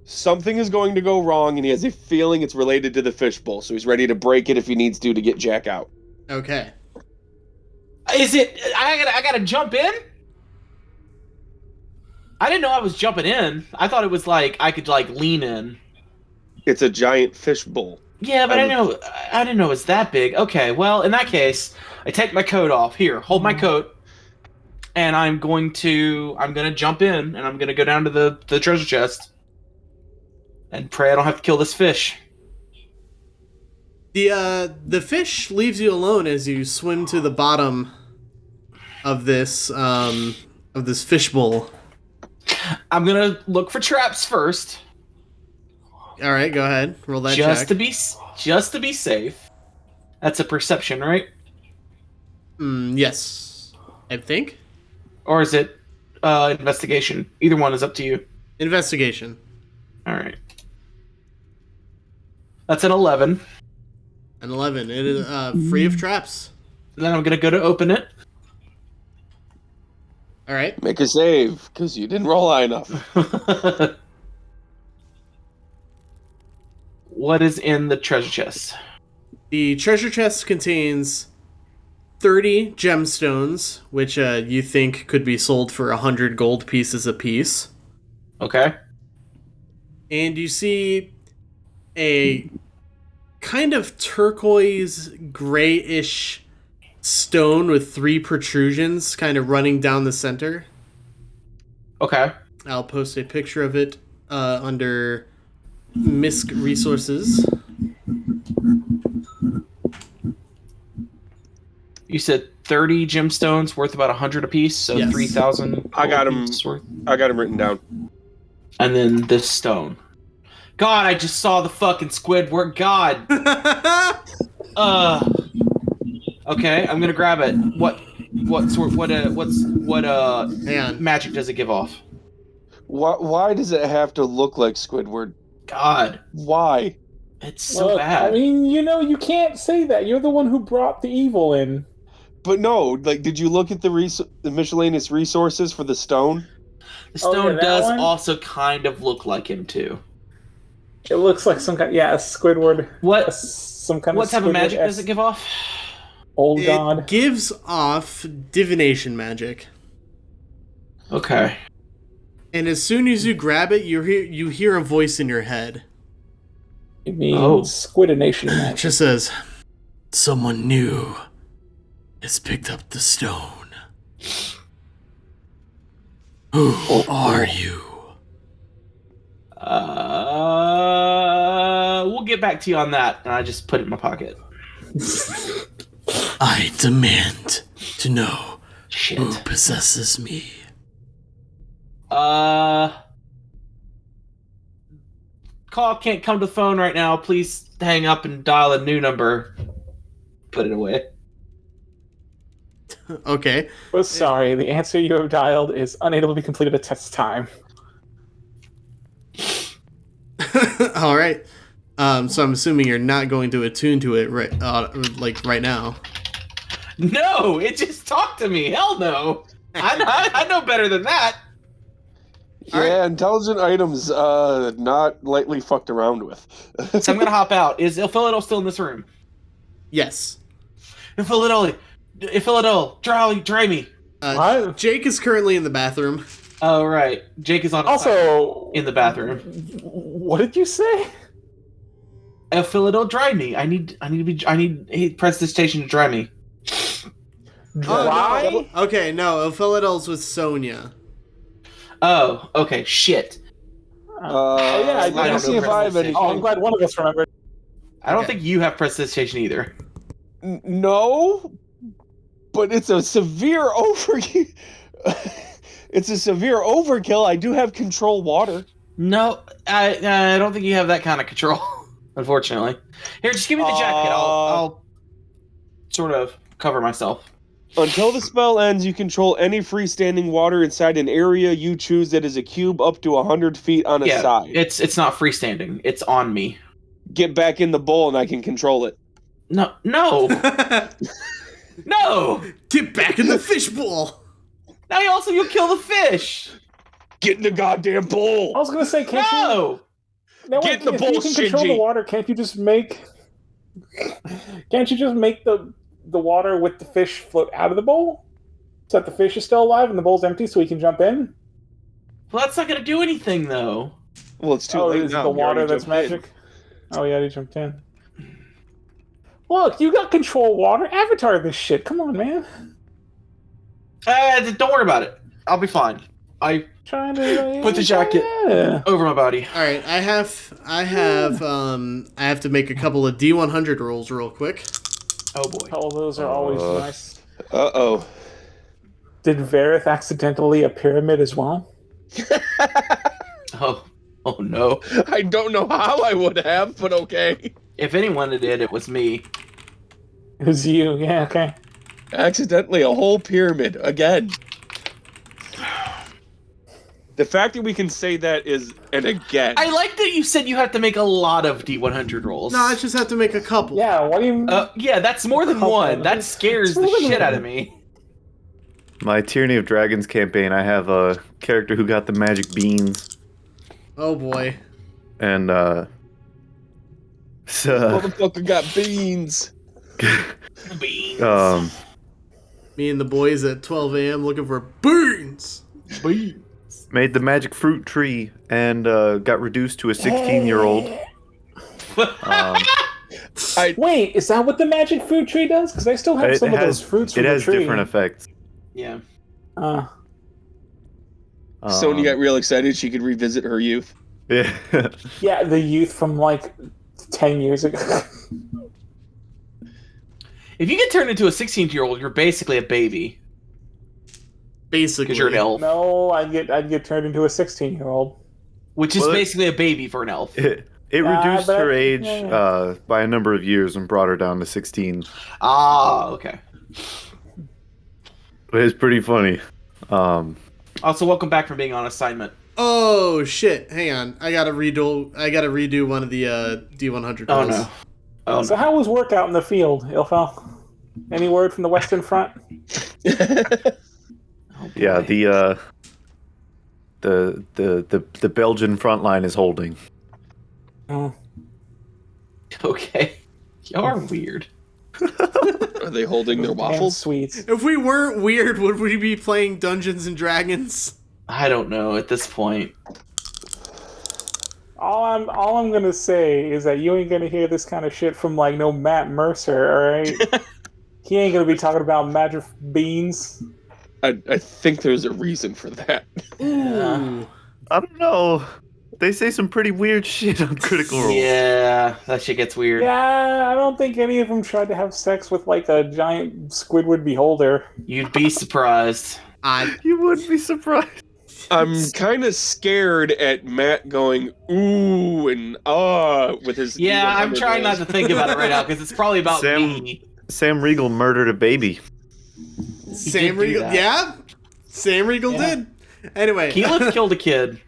Something is going to go wrong, and he has a feeling it's related to the fishbowl, so he's ready to break it if he needs to get Jack out. Okay. Is it? I gotta jump in. I didn't know I was jumping in. I thought it was like I could like lean in. It's a giant fishbowl. Yeah, but I didn't know it was that big. Okay, well, in that case, I take my coat off. Here, hold my coat. And I'm gonna jump in, and I'm gonna go down to the treasure chest. And pray I don't have to kill this fish. The fish leaves you alone as you swim to the bottom of this fishbowl. I'm gonna look for traps first. All right, go ahead. Roll that just check. to be safe. That's a perception, right? Yes, I think. Or is it investigation? Either one is up to you. Investigation. All right. That's an 11. An 11. It is free of traps. And then I'm gonna go to open it. All right. Make a save, because you didn't roll high enough. What is in the treasure chest? The treasure chest contains 30 gemstones, which you think could be sold for 100 gold pieces apiece. Okay. And you see a kind of turquoise, grayish stone with 3 protrusions kind of running down the center. Okay. I'll post a picture of it under Misk Resources. You said 30 gemstones worth about 100 apiece, so Yes. 3,000. I got 'em. Worth. I got him written down. And then this stone. God, I just saw the fucking Squidward. God. Okay, I'm gonna grab it. What Hang on. magic does it give off? Why does it have to look like Squidward? God, Why? it's so Look, bad. I mean, you can't say that. You're the one who brought the evil in. But no, like, did you look at the miscellaneous resources for the stone? The stone that does one? also kind of look like him too. It looks like some kind, a Squidward. Some kind What of type of magic does Squidward-esque it give off? Old It god. gives off divination magic. Okay. And as soon as you grab it, you hear a voice in your head. It means Oh. Squidination It magic. just says, "Someone new has picked up the stone. Who are you?" We'll get back to you on that. And I just put it in my pocket. "I demand to know Shit. who possesses me." Call can't come to the phone right now. Please hang up and dial a new number. Put it away. Okay. Well, sorry, the answer you have dialed is unable to be completed at test time. All right. So I'm assuming you're not going to attune to it right now. No, it just talked to me. Hell no. I know better than that. Yeah, intelligent items, not lightly fucked around with. So I'm gonna hop out. Is Ilphelodel still in this room? Yes. Ilphelodel, dry me. What? Jake is currently in the bathroom. Oh right, Jake is on. Also, in the bathroom. What did you say? Ilphelodel, dry me. I need prestidigitation to dry me. Dry? Okay, no, Ilphelodel's with Sonia. Oh, okay, shit. I Let me don't see know if I have prestidigitation. anything. Oh, I'm glad one of us remembered. I don't Okay. think you have prestidigitation either. No, but it's a severe It's a severe overkill. I do have control water. No, I don't think you have that kind of control. Unfortunately. Here, just give me the jacket. I'll sort of cover myself. Until the spell ends, you control any freestanding water inside an area you choose that is a cube up to 100 feet on a Yeah, side. it's not freestanding. It's on me. Get back in the bowl and I can control it. No. No! Get back in the fishbowl. Now you'll kill the fish. Get in the goddamn bowl. I was gonna say, can't you? No. No, Get in the if bowl, you can control the Shinji. water, can't you just make? Can't you just make the water with the fish float out of the bowl, so that the fish is still alive and the bowl's empty, so we can jump in? Well, that's not gonna do anything though. Well, it's too Oh, late is it now. the You water already that's jumped in. magic? Oh yeah, they jumped in. Look, you got control water. Avatar this shit. Come on, man. Don't worry about it. I'll be fine. I Trying to Put the jacket. Yeah. over my body. All right, I have to make a couple of D100 rolls real quick. Oh boy. Oh, those are always nice. Uh-oh. Did Varroth accidentally a pyramid as well? Oh no. I don't know how I would have, but okay. If anyone did, it was me. It was you. Yeah. Okay. Accidentally, a whole pyramid again. The fact that we can say that is an again. I like that you said you have to make a lot of D100 rolls. No, I just have to make a couple. Yeah. What do you? Yeah, that's more than Couple. one. That scares It's the more than shit out one. of me. My Tyranny of Dragons campaign, I have a character who got the magic beans, Oh boy. and Motherfucker got beans. Beans. Me and the boys at 12 a.m. looking for beans. made the magic fruit tree and got reduced to a 16-year-old. Wait, is that what the magic fruit tree does? Because I still have some of those fruits from It the has tree. different effects. Yeah. Sonia got real excited she could revisit her youth. Yeah. Yeah, the youth from like 10 years ago. If you get turned into a 16-year-old, you're basically a baby. Basically. Because you're an elf. No, I'd get turned into a 16-year-old. Which is Well, basically a baby for an elf. It Nah, reduced but- her age yeah. by a number of years and brought her down to 16. Ah, okay. But it's pretty funny. Also, welcome back from being on assignment. Oh shit! Hang on, I gotta redo one of the D100 Oh rolls. no. Oh So no. how was work out in the field, Ilfel? Any word from the Western Front? Oh, boy. Yeah, the Belgian front line is holding. Oh. Okay. Y'all are weird. Are they holding their And waffles? sweets. If we weren't weird, would we be playing Dungeons and Dragons? I don't know at this point. All I'm gonna say is that you ain't gonna hear this kind of shit from like no Matt Mercer, alright? He ain't gonna be talking about magic beans. I think there's a reason for that. Ooh. I don't know. They say some pretty weird shit on Critical Role. Yeah, that shit gets weird. Yeah, I don't think any of them tried to have sex with like a giant Squidward beholder. You'd be surprised. You wouldn't be surprised. I'm kind of scared at Matt going ooh and with his. Yeah, I'm D100 trying not rolls. to think about it right now because it's probably about Sam- me. Sam Riegel murdered a baby. Sam did do Riegel, that. yeah. Sam Riegel Yeah. did. Anyway, Keyleth killed a kid.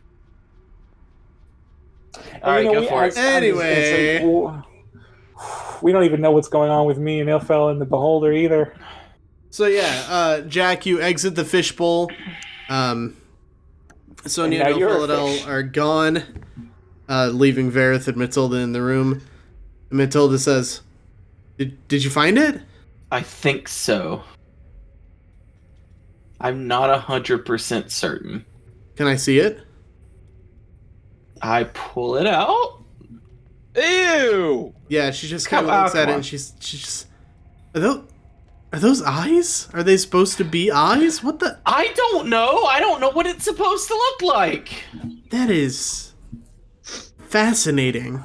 All right, You know, go for it. Anyway. we don't even know what's going on with me and Ilfel and the beholder either. so yeah, Jack, you exit the fishbowl. Sonia And and now you're a Ilphelodel fish. are gone, leaving Varroth and Matilda in the room. And Matilda says, "Did you find it?" I think so. I'm not 100% certain. Can I see it? I pull it out. Ew! Yeah, she just kind Come of looks on, at it come and she's just. Are those eyes? Are they supposed to be eyes? What the? I don't know. I don't know what it's supposed to look like. That is fascinating.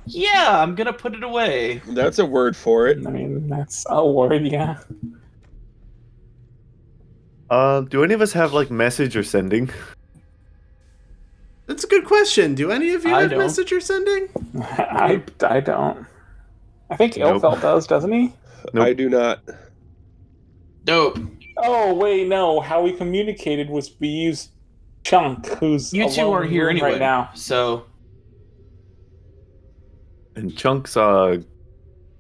Yeah, I'm gonna put it away. That's a word for it. I mean, that's a word, yeah. Do any of us have like message or sending? That's a good question. Do any of you I have don't. message or sending? I don't. I think Nope. Ilfel does, doesn't he? Nope. I do not. Dope. Oh, wait, no. How we communicated was we used Chunk, who's You two alone aren't here anyway. right now. So And Chunk's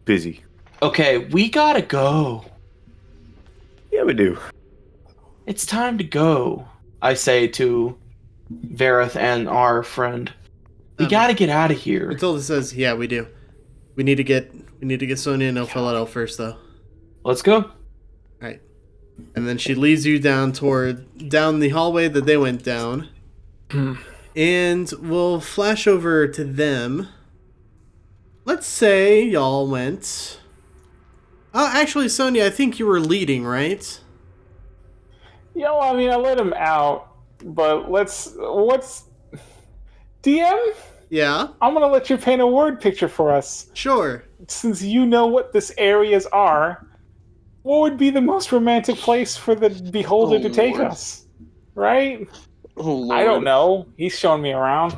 busy. okay, we gotta go. Yeah, we do. It's time to go, I say to Varroth and our friend. We gotta get out of here. Matilda says, "Yeah, we do. We need to get Sonia and Ilphelodel first, though." Let's go. All right. And then she leads you down the hallway that they went down. And we'll flash over to them. Let's say y'all went. Oh, actually, Sonia, I think you were leading, right? Yeah, well, I mean, I let him out, but what's DM? Yeah. I'm gonna let you paint a word picture for us. Sure. Since you know what this areas are, what would be the most romantic place for the beholder to take Lord. us? Right? Oh, Lord. I don't know. He's showing me around.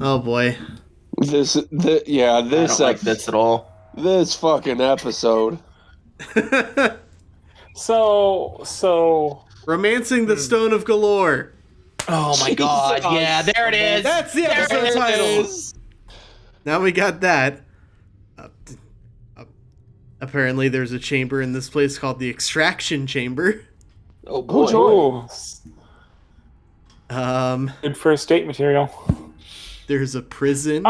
Oh boy. This I don't like this at all. This fucking episode. So Romancing the Stone of Golorr. Oh my god, Jesus. yeah, there it is! That's the There episode it title. is. Now we got that. Apparently, there's a chamber in this place called the Extraction Chamber. Oh boy. Ooh, good first date material. There's a prison.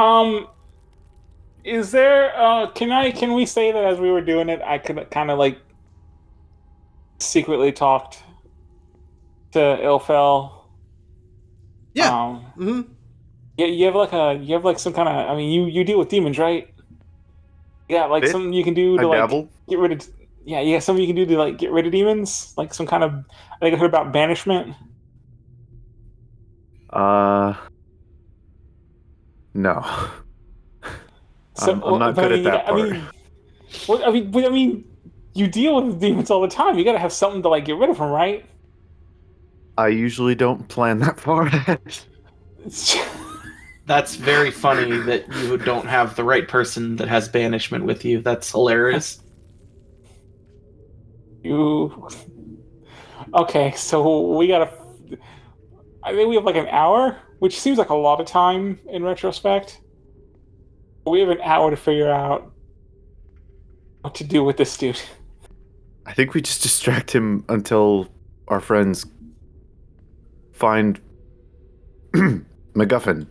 Is there can we say that as we were doing it I could kind of like secretly talked to Ilphel? Yeah. Mm-hmm. Yeah, you have like some kind of, I mean, you deal with demons, right? Yeah, like something you can do to I like dabble. get rid of. Yeah, something you can do to like get rid of demons, like some kind of. I think I heard about banishment. No. So, I'm not good at that part. I mean, you deal with demons all the time. You got to have something to like get rid of them, right? I usually don't plan that far ahead. That's very funny that you don't have the right person that has banishment with you. That's hilarious. Okay, so we gotta. I think we have like an hour, which seems like a lot of time in retrospect. We have an hour to figure out what to do with this dude. I think we just distract him until our friends find MacGuffin.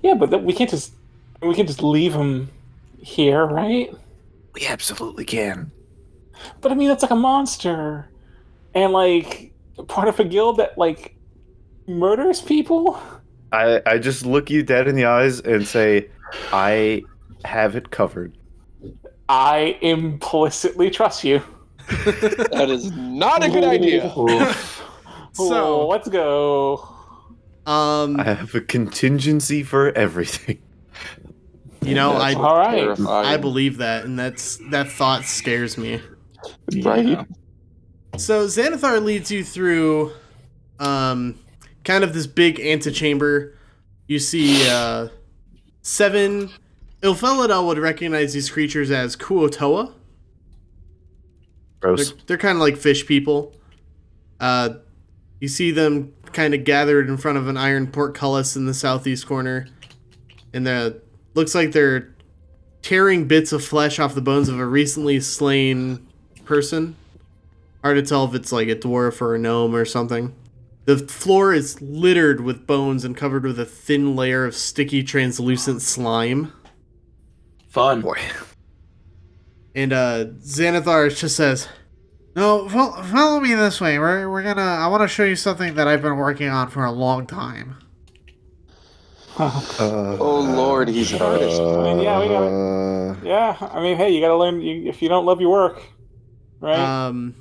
Yeah, but we can't just leave him here, right? We absolutely can. But I mean, that's like a monster, and like part of a guild that like murders people. I just look you dead in the eyes and say, I have it covered. I implicitly trust you. That is not a good idea. So let's go. I have a contingency for everything. You know, All right. Terrifying. I believe that, and that thought scares me. Right? So Xanathar leads you through kind of this big antechamber. You see 7. Ilphelodel would recognize these creatures as Kuotoa. Gross. They're kind of like fish people. You see them kind of gathered in front of an iron portcullis in the southeast corner. And looks like they're tearing bits of flesh off the bones of a recently slain person. Hard to tell if it's like a dwarf or a gnome or something. The floor is littered with bones and covered with a thin layer of sticky, translucent slime. Fun. Boy. And Xanathar just says, No, follow me this way. I want to show you something that I've been working on for a long time. Oh Lord, he's an artist. I mean, yeah, we gotta. Yeah, I mean, hey, you gotta learn. If you don't love your work, right?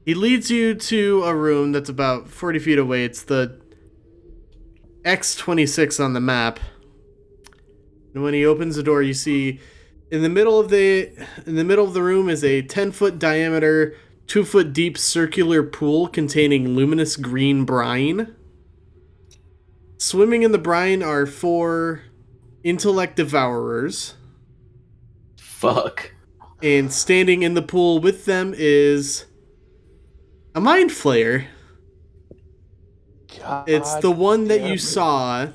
He leads you to a room that's about 40 feet away. It's the X26 on the map. And when he opens the door, you see in the middle of the room is a 10-foot diameter, 2-foot deep circular pool containing luminous green brine. Swimming in the brine are 4 intellect devourers. Fuck. And standing in the pool with them is a mind flayer. God It's the one that you damn. saw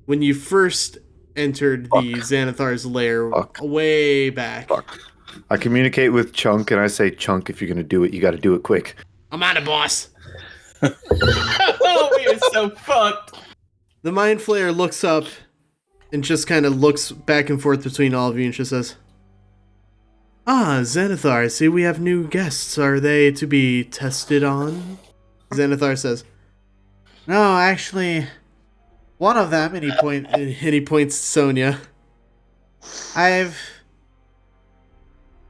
when you first entered the Xanathar's lair way back. I communicate with Chunk, and I say, Chunk, if you're gonna do it, you got to do it quick. I'm on it, boss. Oh, we are so fucked. The Mind Flayer looks up and just kind of looks back and forth between all of you and just says, "Ah, Xanathar, I see we have new guests. Are they to be tested on?" Xanathar says, No, actually, one of them, and he points to Sonia. I've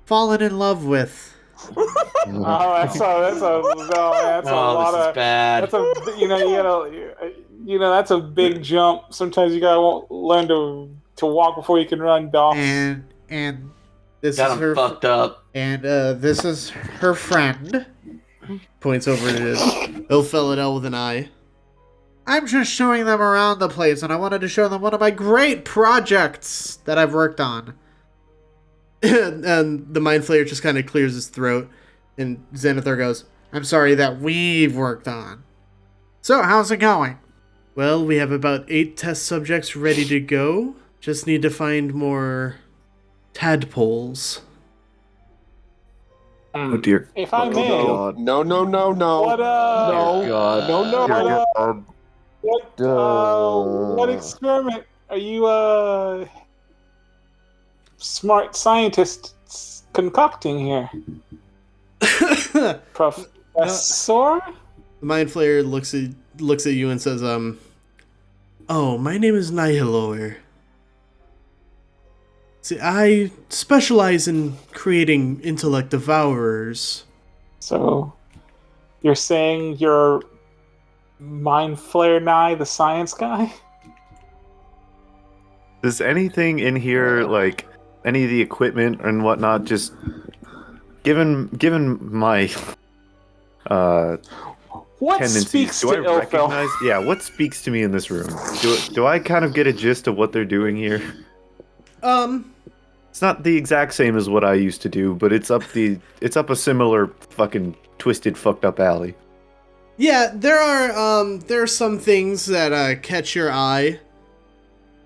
fallen in love with. Oh, that's a lot This is of. bad. That's a that's a big jump. Sometimes you gotta learn to walk before you can run, dog. And this Got is him her fucked up. and this is her friend. Points over to Ilphelodel with an eye. I'm just showing them around the place, and I wanted to show them one of my great projects that I've worked on. And the Mind Flayer just kind of clears his throat, and Xanathar goes, I'm sorry, that we've worked on. So, how's it going? "Well, we have about 8 test subjects ready to go. Just need to find more tadpoles." Oh dear. If I may, God. No. what No. God. No. what experiment are you smart scientists concocting here, The Professor? Mind Flayer looks at you and says, "Oh, my name is Nihilor. See, I specialize in creating intellect devourers." So, you're saying you're Mind Flare Nye, the science guy? Does anything in here, like any of the equipment and whatnot, just given my What tendencies, speaks do to I Ilfel? recognize? Yeah, what speaks to me in this room? Do I kind of get a gist of what they're doing here? It's not the exact same as what I used to do, but it's up a similar fucking twisted, fucked up alley. Yeah, there are some things that catch your eye.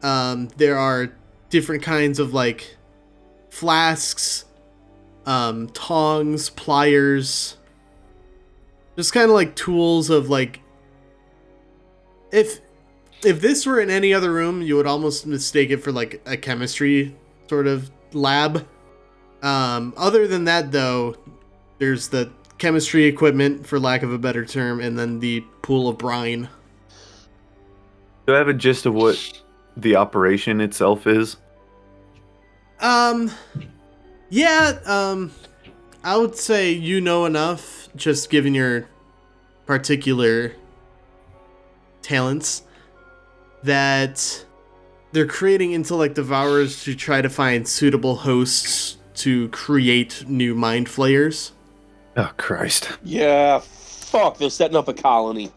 There are different kinds of like flasks, tongs, pliers, just kind of like tools of like. If this were in any other room, you would almost mistake it for like a chemistry sort of lab. Other than that, though, there's the chemistry equipment, for lack of a better term, and then the pool of brine. Do I have a gist of what the operation itself is? Yeah, I would say you know enough, just given your particular talents, that they're creating intellect devourers to try to find suitable hosts to create new mind flayers. Oh, Christ. Yeah, fuck, they're setting up a colony.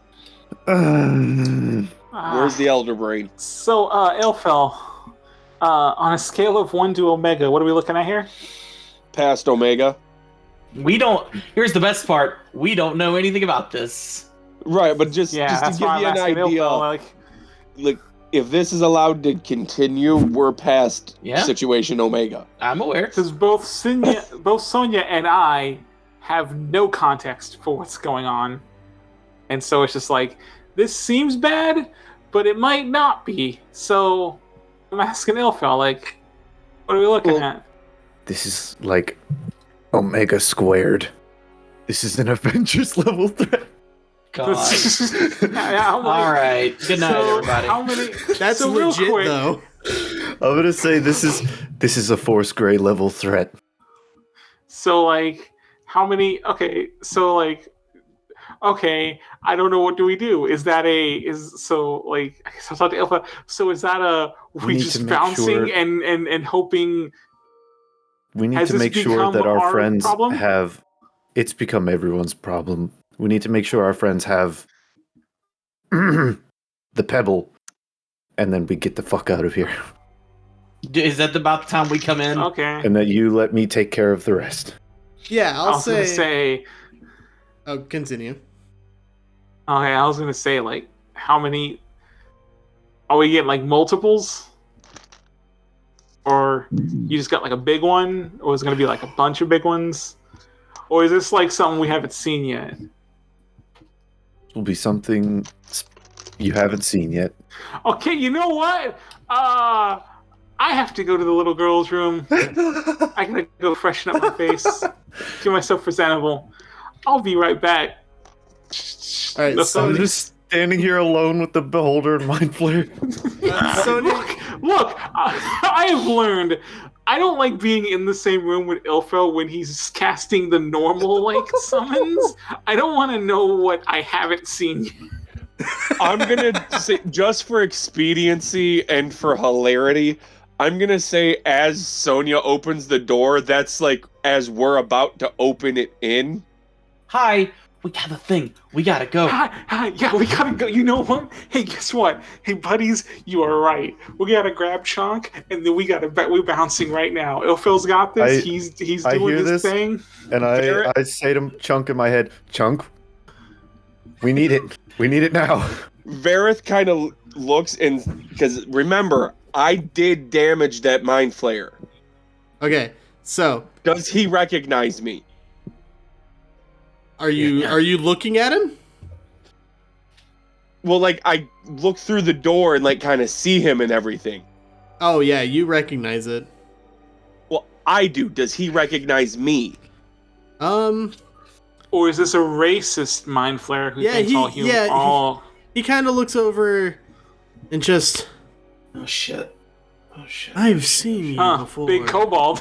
Where's the Elder Brain? So, Ilfel, on a scale of 1 to Omega, what are we looking at here? Past Omega. Here's the best part. We don't know anything about this. Right, but just to give you an idea, like, if this is allowed to continue, we're past situation Omega. I'm aware. Because both Sonia and I have no context for what's going on. And so it's just like, this seems bad, but it might not be. So I'm asking Ilfel, like, what are we looking at? This is like Omega squared. This is an Avengers level threat. God. All right. Good night, everybody. How many? That's so real legit, quick, though. I'm gonna say this is a Force Gray level threat. So like, how many? Okay, so like, okay, I don't know. What do we do? Is that so like? I guess I'll talk to Ilfa. So is that we need just to make bouncing sure- and hoping? We need Has to this make sure become that our our friends problem? have. It's become everyone's problem. We need to make sure our friends have the pebble, and then we get the fuck out of here. Is that about the time we come in? Okay. And that you let me take care of the rest. Yeah, I was gonna say. Oh, continue. Okay, I was gonna say like, how many? Are we getting like multiples? or you just got like a big one, or is it gonna be like a bunch of big ones, or is this like something we haven't seen yet? Will be something you haven't seen yet. Okay, you know what? I have to go to the little girl's room. I gotta go freshen up my face, get myself presentable. I'll be right back. All right, so I'm just standing here alone with the beholder and mind flare. Look, I have learned I don't like being in the same room with Ilfel when he's casting the normal like summons. I don't want to know what I haven't seen yet. I'm gonna say, just for expediency and for hilarity, I'm gonna say as Sonia opens the door, that's like as we're about to open it in. Hi, we got a thing. We gotta go. Hi, yeah, we gotta go. You know what? Hey, guess what? Hey, buddies, you are right. We gotta grab Chunk, and then we're bouncing right now. Ilfel's got this. He's doing his thing. And I say to Chunk in my head, Chunk, we need it. We need it now. Varroth kind of looks and because remember, I did damage that mind flayer. okay, so Does he recognize me? are you looking at him? Well, like I look through the door and like kind of see him and everything. Oh yeah, you recognize it. Well, I do. Does he recognize me? Or is this a racist mind flare who thinks all humans? He kind of looks over and just. Oh shit. I've seen you before. Big kobold.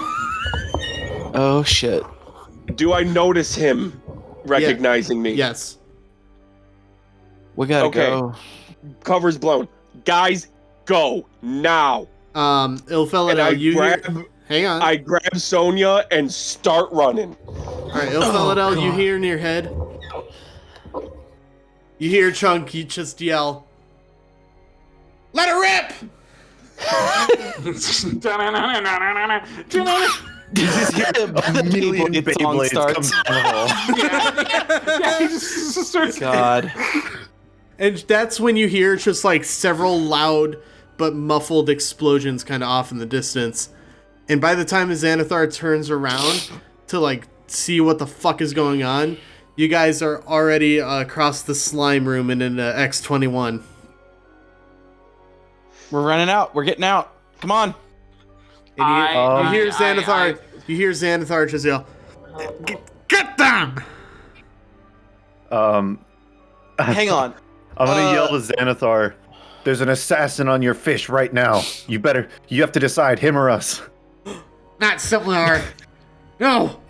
Oh shit. Do I notice him recognizing me? Yes. We gotta Okay. go. Cover's blown. Guys, go now. Ilphelodel, hang on. I grab Sonia and start running. Alright, Ilphelodel, you hear in your head. You hear Chunk, you just yell. Let it rip! You just hear a million Beyblades come down the hall. Yeah, he just starts. God. And that's when you hear just like several loud but muffled explosions kind of off in the distance. And by the time Xanathar turns around to like see what the fuck is going on, you guys are already across the slime room and in X21. We're running out. We're getting out. Come on. And you hear Xanathar. You hear Xanathar just yell, "Get them!" Hang on. I'm gonna yell to Xanathar. There's an assassin on your fish right now. You have to decide, him or us. Not similar. No.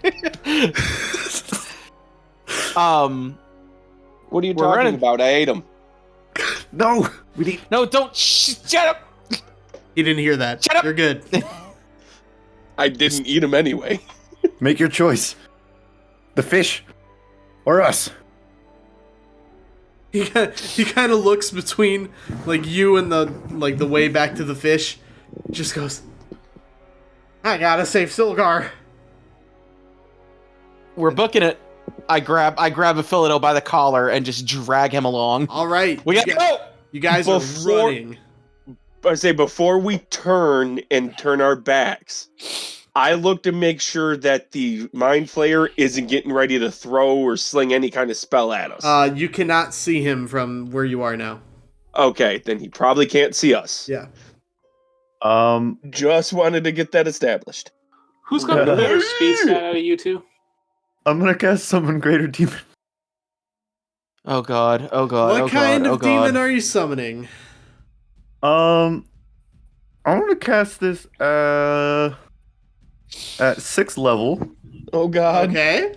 What are you We're talking running. about? I ate him. No. No, don't. Shut up. He didn't hear that. Shut up. You're good. I didn't eat him anyway. Make your choice. The fish or us. He kind of looks between like you and the way back to the fish. Just goes, I gotta save Silgar. We're booking it. I grab Ilphelodel by the collar and just drag him along. all right. We gotta go. You guys are running. I say before we turn our backs, I look to make sure that the mind flayer isn't getting ready to throw or sling any kind of spell at us. You cannot see him from where you are now. Okay, then he probably can't see us. Yeah. Just wanted to get that established. Who's got the better speed stat out of you two? I'm gonna cast Summon Greater Demon. Oh god. Oh god. What kind of God. demon are you summoning? I want to cast this at 6th level, Oh God. Okay.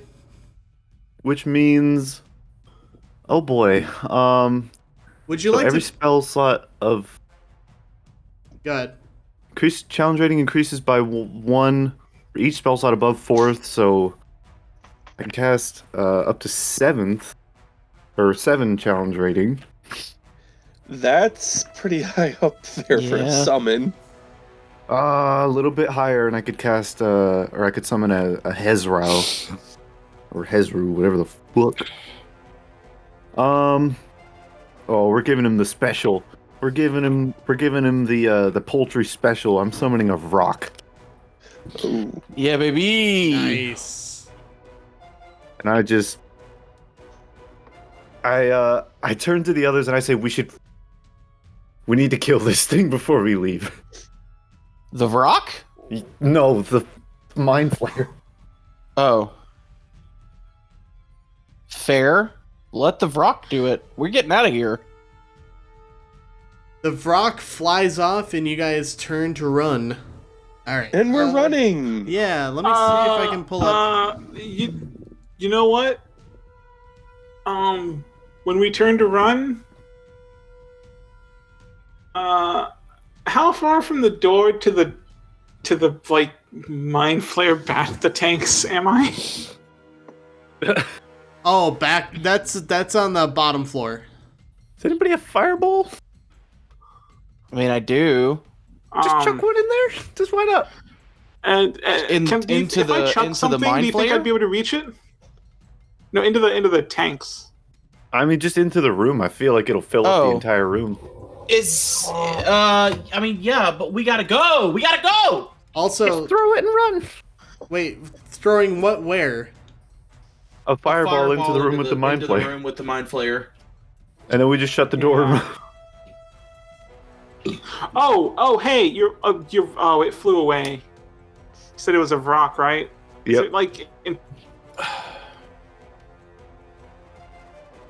which means, oh boy. Would you So like every to? spell slot of Go ahead. increase challenge rating increases by 1 for each spell slot above 4th. So I can cast up to 7th or 7 challenge rating. That's pretty high up there for a Yeah. summon. A little bit higher, and I could cast, or I could summon a Hezrao. Or Hezru, whatever the fuck. Oh, we're giving him the special We're giving him the poultry special. I'm summoning a rock. Ooh. Yeah, baby. Nice. And I turn to the others and I say we need to kill this thing before we leave. The rock? No, the mind flayer. Oh. Fair. Let the rock do it. We're getting out of here. The Vrock flies off and you guys turn to run. All right. And we're running. Yeah, let me see if I can pull up. You know what? When we turn to run, how far from the door to the like mind flare bat the tanks am I? Oh, back. That's on the bottom floor. Does anybody have fireball? I mean, I do. Just chuck one in there. Just why not? And if I chuck something, do you think I'd be able to reach it? No, into the tanks. I mean, just into the room. I feel like it'll fill up the entire room. I mean, yeah, but we gotta go. We gotta go. Also, just throw it and run. Wait, throwing what? Where? A fireball into the room with the mind flayer. The room with the mind flayer. And then we just shut the door. Yeah. Oh, hey, it flew away. You said it was a rock, right? Yep. Is it like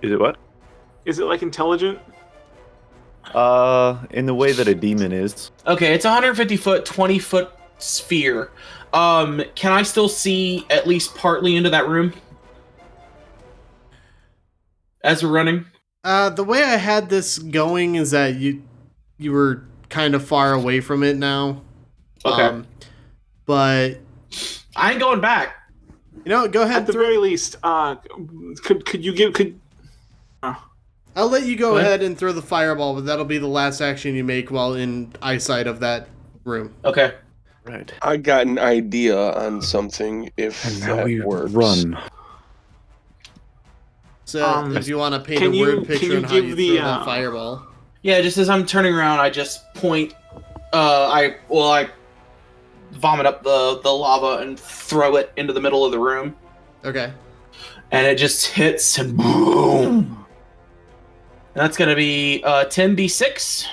Is it what? Is it like intelligent? In the way that a demon is. Okay, it's 150 foot, 20 foot sphere. Can I still see at least partly into that room? As we're running? The way I had this going is that you were kind of far away from it now. Okay. But I ain't going back. You know, go ahead. At the very least, could I'll let you go ahead and throw the fireball, but that'll be the last action you make while in eyesight of that room. Okay. Right. I got an idea on something if that works. Run. So, if you want to paint a word picture on how you throw that fireball. Yeah, just as I'm turning around, I just point. I vomit up the lava and throw it into the middle of the room. Okay. And it just hits and boom. And that's gonna be 10d6.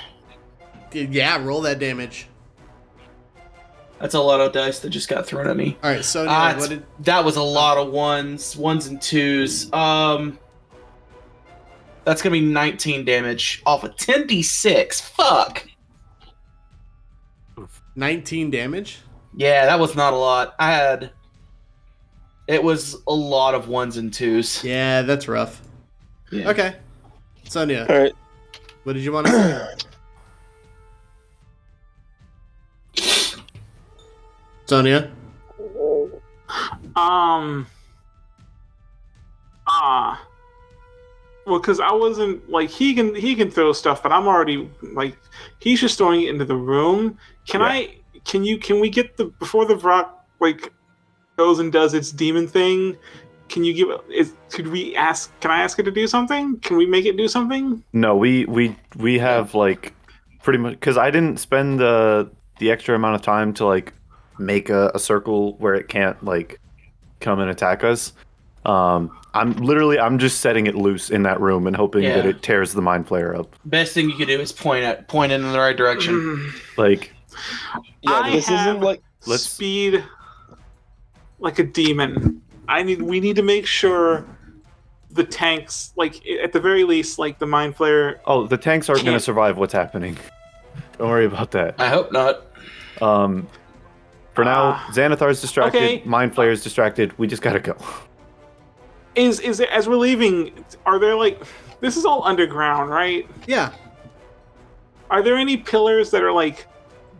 Yeah, roll that damage. That's a lot of dice that just got thrown at me. All right, so that was a lot of ones and twos. That's gonna be 19 damage off of 10d6. Fuck. 19 damage? Yeah, that was not a lot. It was a lot of ones and twos. Yeah, that's rough. Yeah. Okay. Sonia. All right. What did you want to say? Sonia? Well, because I wasn't like he can throw stuff, but I'm already like he's just throwing it into the room. Can we get before the rock like goes and does its demon thing? Can I ask it to do something? Can we make it do something? No, we have like pretty much because I didn't spend the extra amount of time to like make a circle where it can't like come and attack us. I'm just setting it loose in that room and hoping that it tears the mind flayer up. Best thing you could do is point it in the right direction. Like, yeah, this isn't like speed like a demon. We need to make sure the tanks, like at the very least, like the mind flayer. Oh, the tanks aren't going to survive what's happening. Don't worry about that. I hope not. For now, Xanathar's distracted. Okay. Mind flayer's distracted. We just gotta go. Is it, as we're leaving? Are there like this is all underground, right? Yeah. Are there any pillars that are like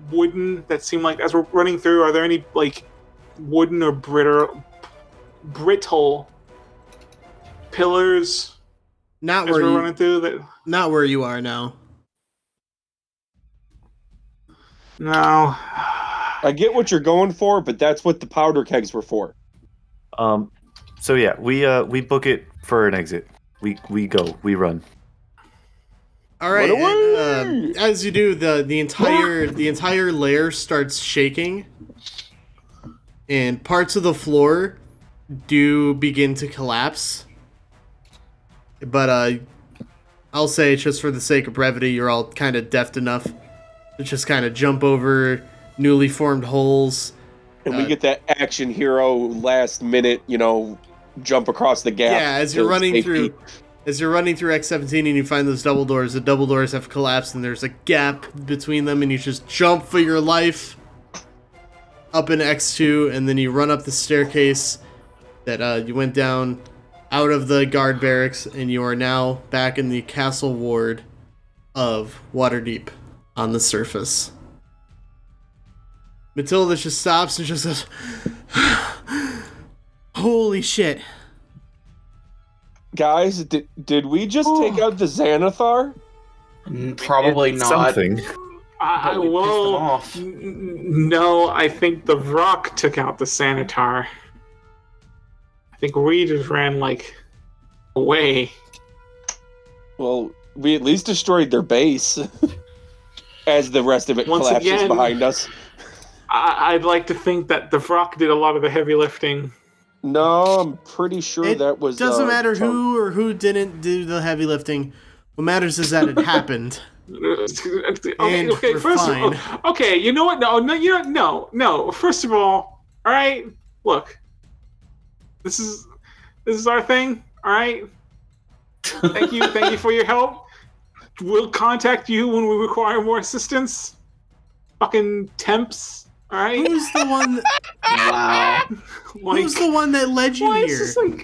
wooden that seem like as we're running through? Are there any like wooden or brittle pillars? Not as where we're running through that. Not where you are now. No. I get what you're going for, but that's what the powder kegs were for. So yeah, we book it for an exit. We go. We run. All right. Run And, as you do, the entire lair starts shaking, and parts of the floor do begin to collapse. But I'll say, just for the sake of brevity, you're all kind of deft enough to just kind of jump over newly formed holes. And we get that action hero last minute, jump across the gap. Yeah, as you're to running safety. through X17 and you find those double doors, the double doors have collapsed and there's a gap between them, and you just jump for your life up in X2, and then you run up the staircase that you went down out of the guard barracks, and you are now back in the castle ward of Waterdeep on the surface. Matilda just stops and just says, holy shit. Guys, did we just take out the Xanathar? Probably It's not. something. But we pissed them off. No, I think the rock took out the Xanathar. I think we just ran, away. Well, we at least destroyed their base. As the rest of it Once collapses again, behind us. I'd like to think that the rock did a lot of the heavy lifting. No, I'm pretty sure It that was... doesn't matter Tom. who or who didn't do the heavy lifting. What matters is that it happened. And we're First fine. of all, okay, you know what? No. First of all right, look, this is our thing. All right, thank you for your help. We'll contact you when we require more assistance. Fucking temps, all right? Who's the one? Wow. Who's the one that led you Why here? is this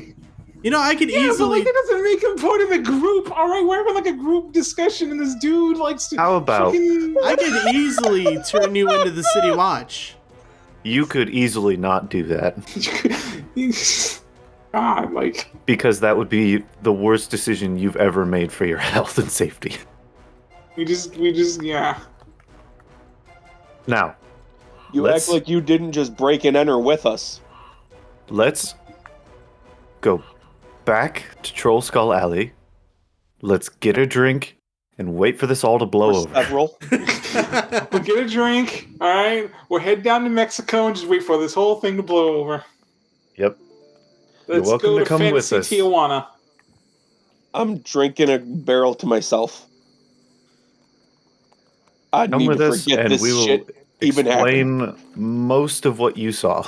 You know, I could yeah, easily. but that doesn't make him part of the group. All right, we're having a group discussion, and this dude likes to. How about- I could easily turn you into the City Watch. You could easily not do that, God, because that would be the worst decision you've ever made for your health and safety. we just, yeah. Now, You let's- act like you didn't just break and enter with us. let's go back to Troll Skull Alley. Let's get a drink and wait for this all to blow Or over. several. We'll get a drink. All right, we'll head down to Mexico and just wait for this whole thing to blow over. Yep. Let's welcome go to to come with fancy us. Tijuana. I'm drinking a barrel to myself. I Come need with to us, forget and this we will shit even happened. explain most of what you saw.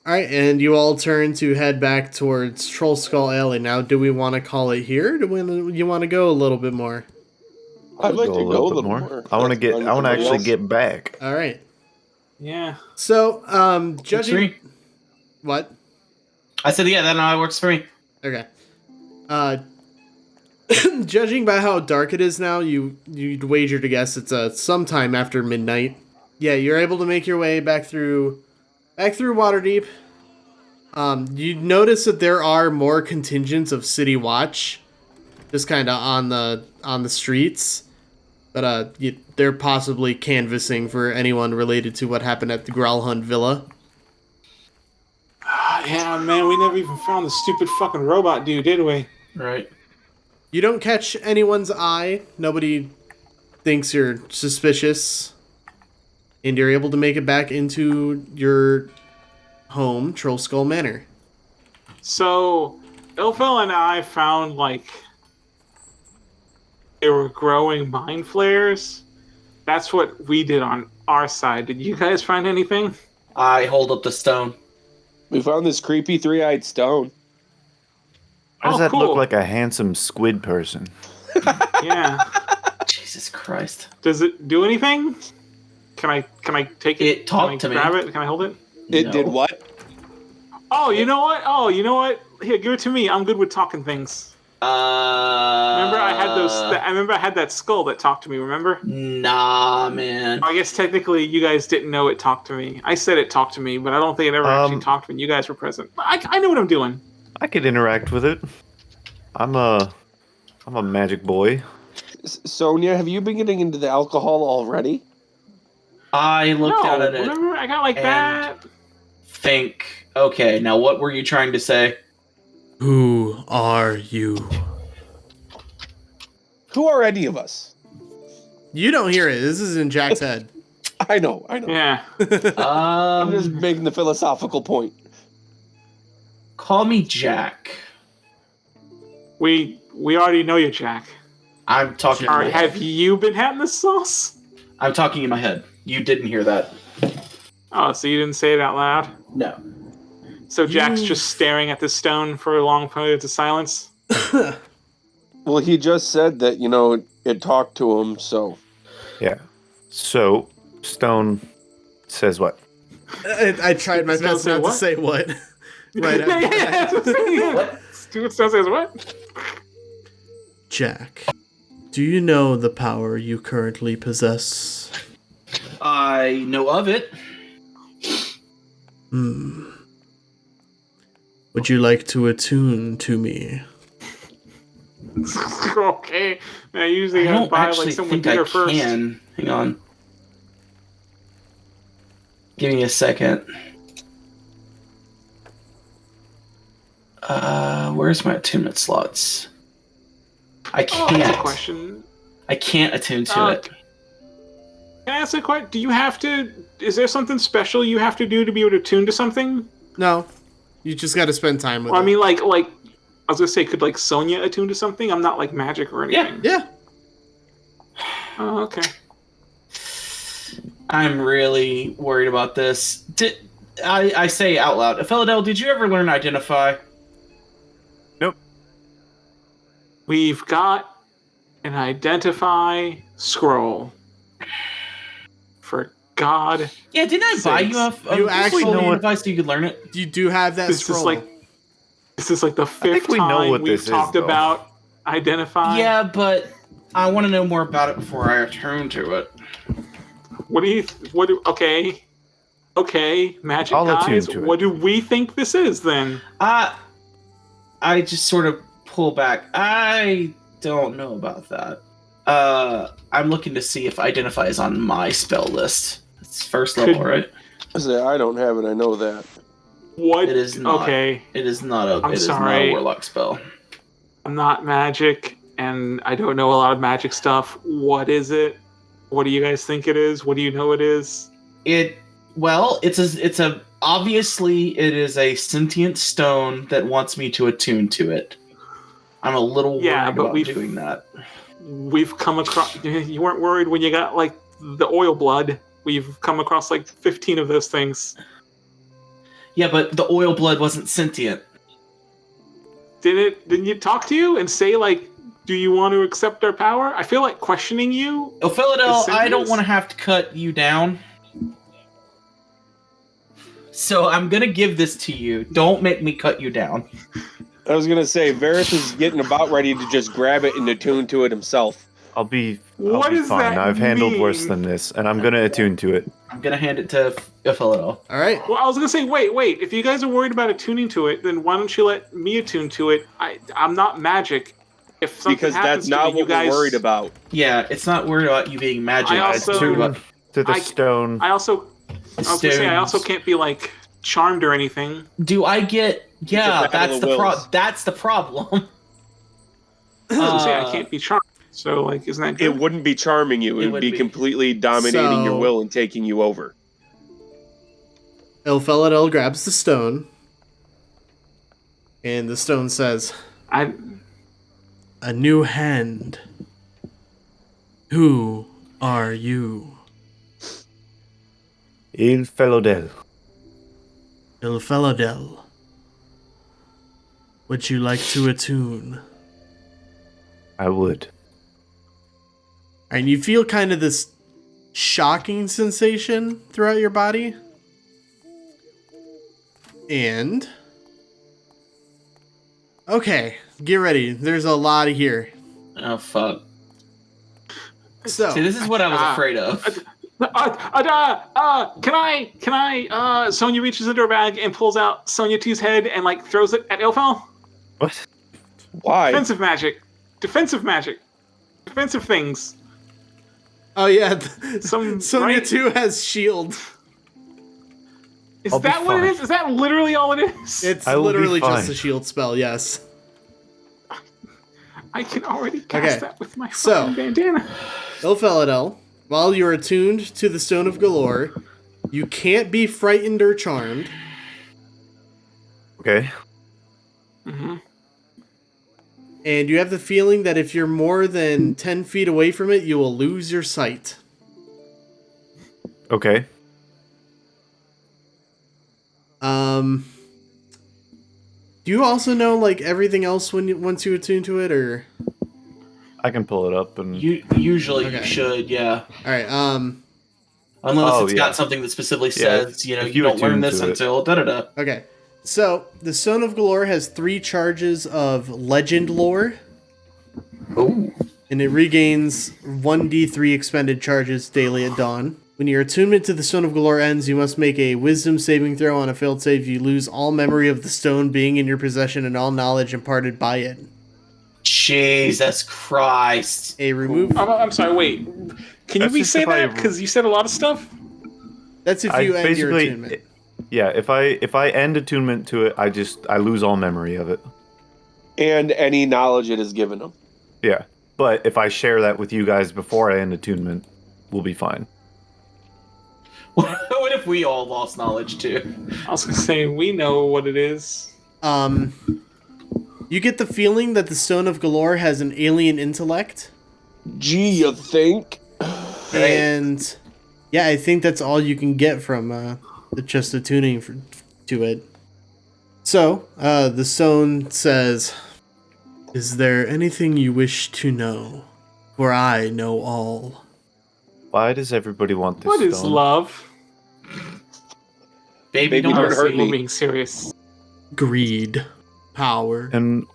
All right, and you all turn to head back towards Troll Skull Alley. Now, do we want to call it here? You want to go a little bit more? I'd like to go a little more. more. I want to That's fine with actually everybody else. get back. All right. Yeah. So, Works for judging me. what? I said, yeah, that works for me. Okay. Judging by how dark it is now, you'd wager to guess it's sometime after midnight. Yeah, you're able to make your way back through Waterdeep. You notice that there are more contingents of City Watch, just kind of on the streets, but they're possibly canvassing for anyone related to what happened at the Growlhund Villa. Yeah, man, we never even found the stupid fucking robot dude, did we? Right. You don't catch anyone's eye. Nobody thinks you're suspicious. And you're able to make it back into your home, Troll Skull Manor. So, Ilphel and I found, they were growing mind flares. That's what we did on our side. Did you guys find anything? I hold up the stone. We found this creepy three-eyed stone. Why does Oh, that cool. look like a handsome squid person? Yeah. Jesus Christ. Does it do anything? Can I take it? It talked Can to I me. grab it? Can I hold it? It No. did what? Oh, you know what? Here, give it to me. I'm good with talking things. Remember, I had that skull that talked to me. Remember? Nah, man. I guess technically you guys didn't know it talked to me. I said it talked to me, but I don't think it ever actually talked to me. You guys were present. I know what I'm doing. I could interact with it. I'm a magic boy. Sonia, have you been getting into the alcohol already? I looked No, at it remember I got like and- that. think, okay, now what were you trying to say? Who are you? Who are any of us? You don't hear it. This is in Jack's head. I know. Yeah. I'm just making the philosophical point. Call me Jack. We already know you, Jack. I'm talking. Or have you been having the sauce? I'm talking in my head. You didn't hear that. Oh, so you didn't say it out loud? No. So Jack's just staring at the stone for long periods of silence? Well, he just said that, it talked to him, so. Yeah. So, Stone says what? I tried my best not to say what. Right after that. What? Stone says what? Jack, do you know the power you currently possess? I know of it. Would you like to attune to me? Okay. I usually I gotta don't buy actually someone think bigger I first. can. Hang on. Give me a second. Where's my attunement slots? I Oh, that's a can't. question. I can't attune to it. Can I ask a question? Do you have to? Is there something special you have to do to be able to tune to something? No. You just got to spend time with Well, it. I mean, like I was gonna say, could Sonia attune to something? I'm not like magic or anything. Yeah. Oh, okay. I'm really worried about this. I say out loud, Ilphelodel, did you ever learn identify? Nope. We've got an identify scroll. For God. Yeah, didn't I buy sakes. you a You actually scroll know what- device so you could learn it? You do have that This scroll. is like the fifth we know time what we've this is, talked though. about identify. Yeah, but I want to know more about it before I attune to it. Okay, magic I'll attune guys, to it. what do we think this is then? I just sort of pull back. I don't know about that. I'm looking to see if identify is on my spell list. It's first level, right? I don't have it, I know that. What? It is not. Okay, It is not a. I'm It is not sorry. a warlock spell. I'm not magic, and I don't know a lot of magic stuff. What is it? What do you guys think it is? What do you know it is? Obviously it is a sentient stone that wants me to attune to it. I'm a little worried about doing that. We've come across. You weren't worried when you got the oil blood. We've come across 15 of those things. Yeah, but the oil blood wasn't sentient. Didn't you talk to you and say do you want to accept our power? I feel like questioning you. Ilphelodel, I don't want to have to cut you down. So I'm gonna give this to you. Don't make me cut you down. I was going to say, Varroth is getting about ready to just grab it and attune to it himself. I'll be What does fine. that I've handled mean? worse than this, and I'm gonna attune to it. I'm gonna hand it to Ilphelodel. All right. Well, I was gonna say, wait. If you guys are worried about attuning to it, then why don't you let me attune to it? I'm not magic. If something Because happens that's not to me, what we're worried about. Yeah, it's not worried about you being magic. I It's also- worried about To the I- stone. I was gonna say, I also stones. can't be charmed or anything. Do I get? Yeah, It's a battle that's of the wills. That's the problem. I was gonna say, I can't be charmed. So isn't that good? It wouldn't be charming you. It would be completely dominating your So- will and taking you over. Ilphelodel grabs the stone, and the stone says, "A new hand. Who are you?" Ilphelodel. Ilphelodel. Would you like to attune? I would. And you feel kind of this shocking sensation throughout your body. And okay, get ready. There's a lot here. Oh fuck! So See, this is what I was afraid of. Can I? Sonia reaches into her bag and pulls out Sonia T's head and throws it at Ilfel. What? Why? Defensive magic. Defensive things. oh yeah, Some Sonia right? 2 has shield. Is I'll be that what it fine. is? Is that literally all it is? It's I will be literally fine. just a shield spell. Yes. I can already cast Okay, that with my so- fucking bandana. Ilphelodel, while you are attuned to the Stone of Golorr, you can't be frightened or charmed. Okay. Mm-hmm. And you have the feeling that if you're more than 10 feet away from it, you will lose your sight. Okay. Do you also know like everything else once you attune to it, or? I can pull it up and. Usually Okay. you should, yeah. All right. Unless Oh, it's yeah. got something that specifically Yeah, says, you know, if you you don't learn attune this to it. until da-da-da. Okay. So the Stone of Golorr has 3 charges of legend lore, Ooh. and it regains 1d3 expended charges daily at dawn. When your attunement to the Stone of Golorr ends, you must make a Wisdom saving throw. On a failed save, you lose all memory of the stone being in your possession and all knowledge imparted by it. Jesus Christ. A remove. I'm sorry, wait. Can you That's just re-say if I- that? Because you said a lot of stuff. That's if you end your attunement. Yeah, if I end attunement to it, I lose all memory of it. And any knowledge it has given him. Yeah, but if I share that with you guys before I end attunement, we'll be fine. What if we all lost knowledge too? I was gonna say we know what it is. You get the feeling that the Stone of Golorr has an alien intellect, Gee, you think? and yeah, I think that's all you can get from just attuning to it. So, the stone says, "Is there anything you wish to know? For I know all." Why does everybody want this What stone? is love? Baby, don't don't hurt hurt me. me. We're being serious. Greed, power. And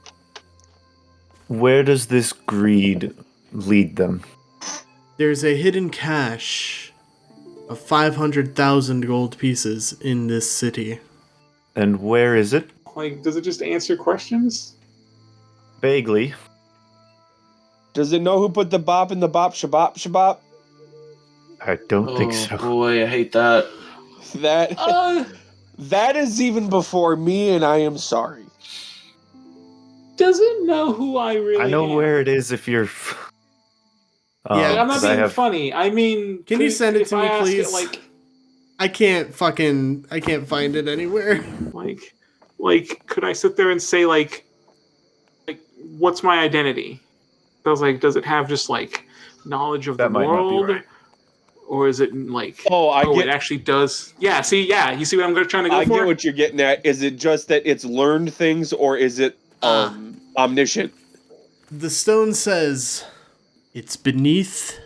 where does this greed lead them? There's a hidden cache of 500,000 gold pieces in this city. And where is it? Like, does it just answer questions? Vaguely. Does it know who put the bop in the bop shabop shabop? I don't think so. Boy, I hate that. That is even before me, and I am sorry. Does it know who I really I know am? where it is if you're. Yeah, I'm not 'cause I being have- funny. I mean, Can you send it if to I me, ask please? It, I can't find it anywhere. like, could I sit there and say like, what's my identity? I was like, does it have just like knowledge of That the might not be world, right. or is it like? Oh, it actually does. Yeah. See, yeah. You see what I'm trying to go I for? get what you're getting at. Is it just that it's learned things, or is it omniscient? The stone says, "It's beneath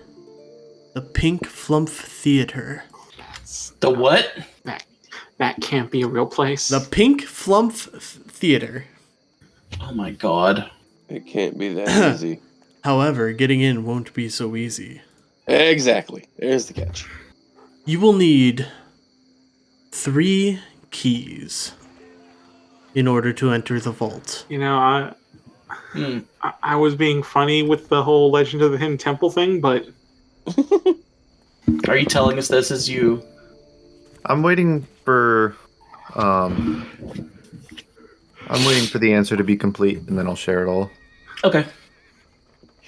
the Pink Flump Theater." The what? That can't be a real place. The Pink Flump Theater. Oh my god. It can't be that easy. However, getting in won't be so easy. Exactly. There's the catch. You will need 3 keys in order to enter the vault. You know, I was being funny with the whole Legend of the Hidden Temple thing, but Are you telling us this as you? I'm waiting for. I'm waiting for the answer to be complete, and then I'll share it all. Okay.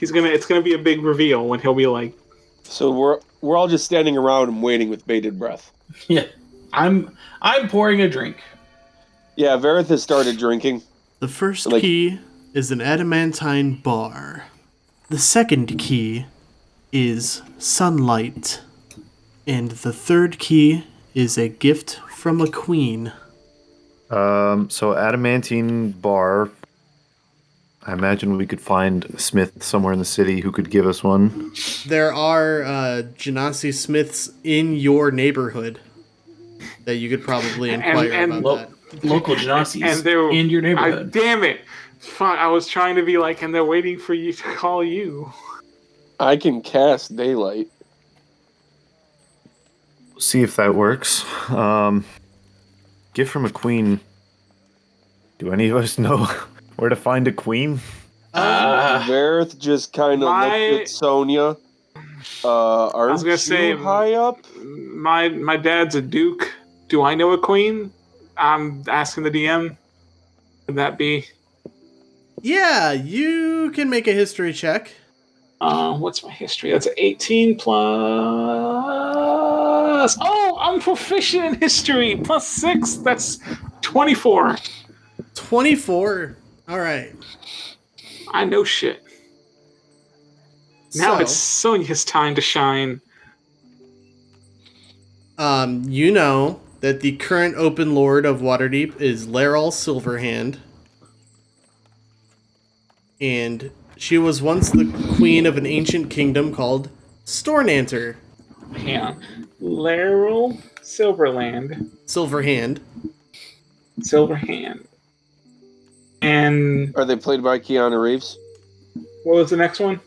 it's gonna be a big reveal when he'll be like, So we're all just standing around and waiting with bated breath. Yeah. I'm pouring a drink. Yeah, Varroth has started drinking. The first key is an adamantine bar. The second key is sunlight. And the third key is a gift from a queen. So adamantine bar. I imagine we could find a smith somewhere in the city who could give us one. There are Genasi smiths in your neighborhood that you could probably inquire and about Lo- that. local Genasi's and they're in your neighborhood. damn it! Fuck! I was trying to be like, and they're waiting for you to call you. I can cast daylight. See if that works. Gift from a queen. Do any of us know where to find a queen? Varroth just kind of looked at Sonia. Aren't gonna you say- high up? My dad's a duke. Do I know a queen? I'm asking the DM. Would that be? Yeah, you can make a history check. What's my history? That's 18 plus. Oh, I'm proficient in history. Plus 6. That's 24. 24. All right. I know shit. Now So, it's Sonia's time to shine. you know that the current open lord of Waterdeep is Laeral Silverhand. And she was once the queen of an ancient kingdom called Stornanter. Hang on. Laeral Silverland. Silverhand. Silverhand. And Are they played by Keanu Reeves? what was the next one?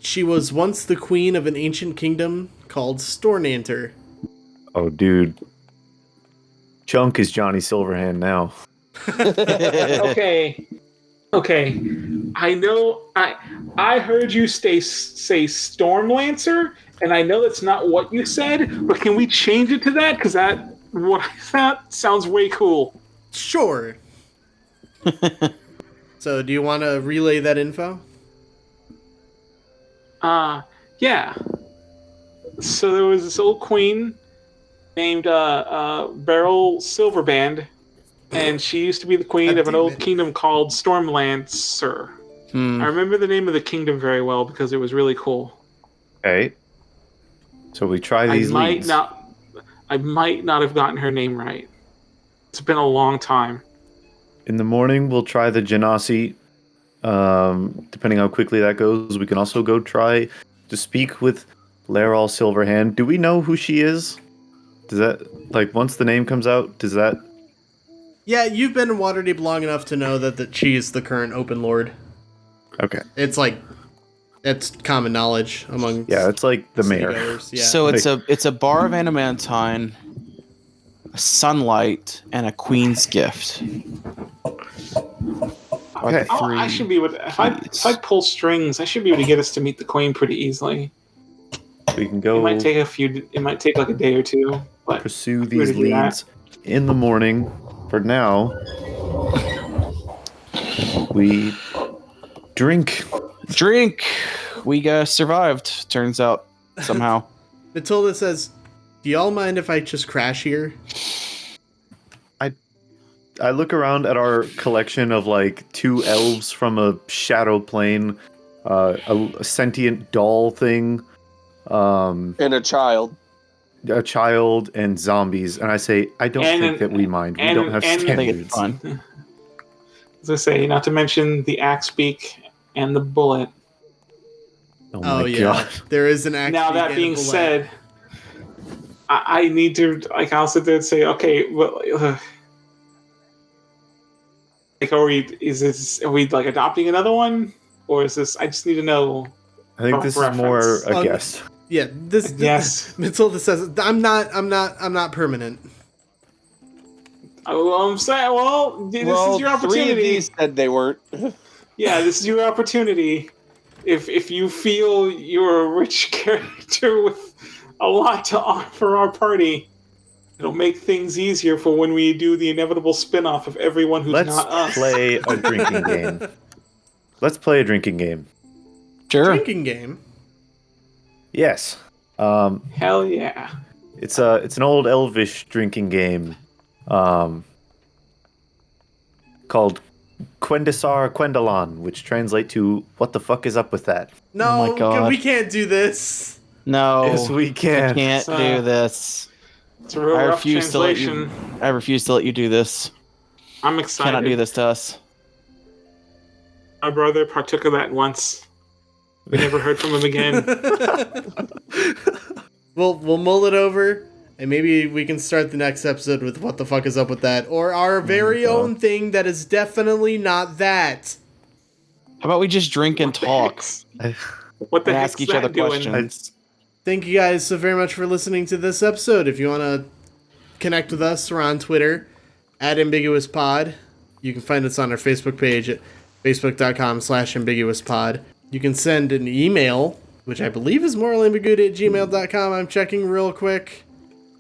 She was once the queen of an ancient kingdom called Stornanter. Oh, dude. Chunk is Johnny Silverhand now. Okay. I know. I heard you say Stormlancer, and I know that's not what you said. But can we change it to that? Because what I thought sounds way cool. Sure. So, do you want to relay that info? Yeah. So there was this old queen named Beryl Silverband, and she used to be the queen of an old kingdom called Stormlancer. I remember the name of the kingdom very well because it was really cool. Okay. So we try these leads. I might not have gotten her name right. It's been a long time. In the morning, we'll try the Genasi. Depending how quickly that goes, we can also go try to speak with Laeral Silverhand. Do we know who she is? Does that, like, once the name comes out, does that... Yeah, you've been in Waterdeep long enough to know that she is the current open lord. Okay. It's common knowledge among... Yeah, it's like the mayor. Yeah. So it's a bar of adamantine, a sunlight, and a queen's gift. Okay. I should be able to, if I pull strings, I should be able to get us to meet the queen pretty easily. We can go... It might take like a day or two, but pursue these leads in the morning. For now, we drink. We survived, turns out, somehow. Matilda says, do y'all mind if I just crash here? I look around at our collection of, like, 2 elves from a shadow plane, a sentient doll thing, and a child, and zombies, and I say, I don't think that we mind. We don't have standards. Fun. As I say, not to mention the axe beak and the bullet. Oh my God. There is an axe. Now that being said, I need to, like, I'll sit there and say, okay, well, like, are we like adopting another one, or is this? I just need to know. I think this is more a guess. Yeah, this Matilda says, I'm not permanent. Well, I'm saying, this is your opportunity. 3 of these said they weren't. Yeah, this is your opportunity. If you feel you're a rich character with a lot to offer our party, it'll make things easier for when we do the inevitable spin-off of everyone who's not us. Let's play a drinking game. Let's play a drinking game. Sure. Drinking game? Yes. Hell yeah. It's an old elvish drinking game called Quendisar Quendalan, which translate to what the fuck is up with that? No, Oh my God. we can't do this. No. Yes, we can. We can't do this. It's a real rough translation. I refuse to let you do this. I'm excited. Cannot do this to us. My brother partook of that once. We never heard from him again. We'll mull it over, and maybe we can start the next episode with what the fuck is up with that, or our very own thing that is definitely not that. How about we just drink and talk? What the And heck's ask each that other doing? questions. Thank you guys so very much for listening to this episode. If you want to connect with us, we're on Twitter @AmbiguousPod. You can find us on our Facebook page at facebook.com/ambiguouspod. You can send an email, which I believe is moralambiguity@gmail.com. I'm checking real quick.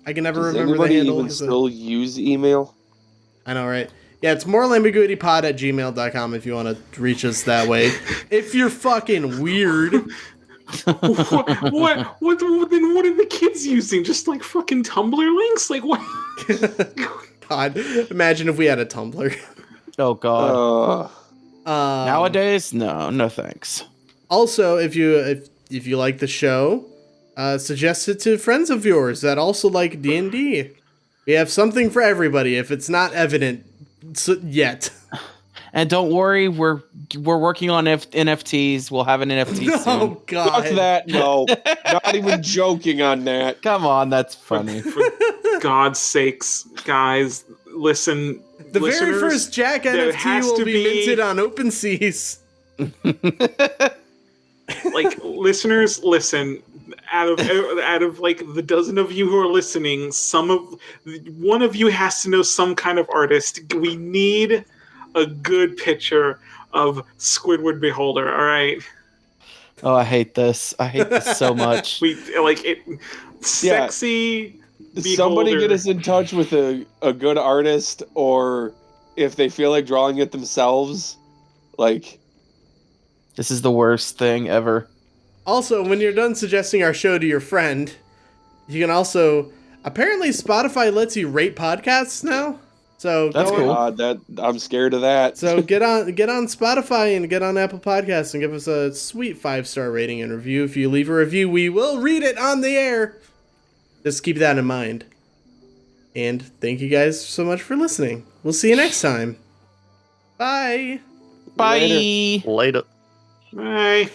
I can never Does remember the anybody handle. even still use email? I know, right? Yeah, it's moralambiguitypod@gmail.com if you want to reach us that way. If you're fucking weird. What then what are the kids using? Just like fucking Tumblr links? Like what? God, imagine if we had a Tumblr. Oh God. Nowadays, no thanks. Also, if you like the show, suggest it to friends of yours that also like D&D. We have something for everybody if it's not evident yet. And don't worry, we're working on NFTs. We'll have an NFT soon. Oh God. Fuck that, no. Not even joking on that. Come on, that's funny. For God's sakes, guys, listen. The very first Jack NFT will be minted on OpenSeas. Like, listeners, listen. Out of like the dozen of you who are listening, one of you has to know some kind of artist. We need a good picture of Squidward Beholder. All right. Oh, I hate this. I hate this so much. We like it. Sexy. Beholder. Somebody get us in touch with a good artist, or if they feel like drawing it themselves, like. This is the worst thing ever. Also, when you're done suggesting our show to your friend, you can also... Apparently, Spotify lets you rate podcasts now. So that's cool. I'm scared of that. So get on Spotify and get on Apple Podcasts and give us a sweet 5-star rating and review. If you leave a review, we will read it on the air. Just keep that in mind. And thank you guys so much for listening. We'll see you next time. Bye. Bye. Later. Bye.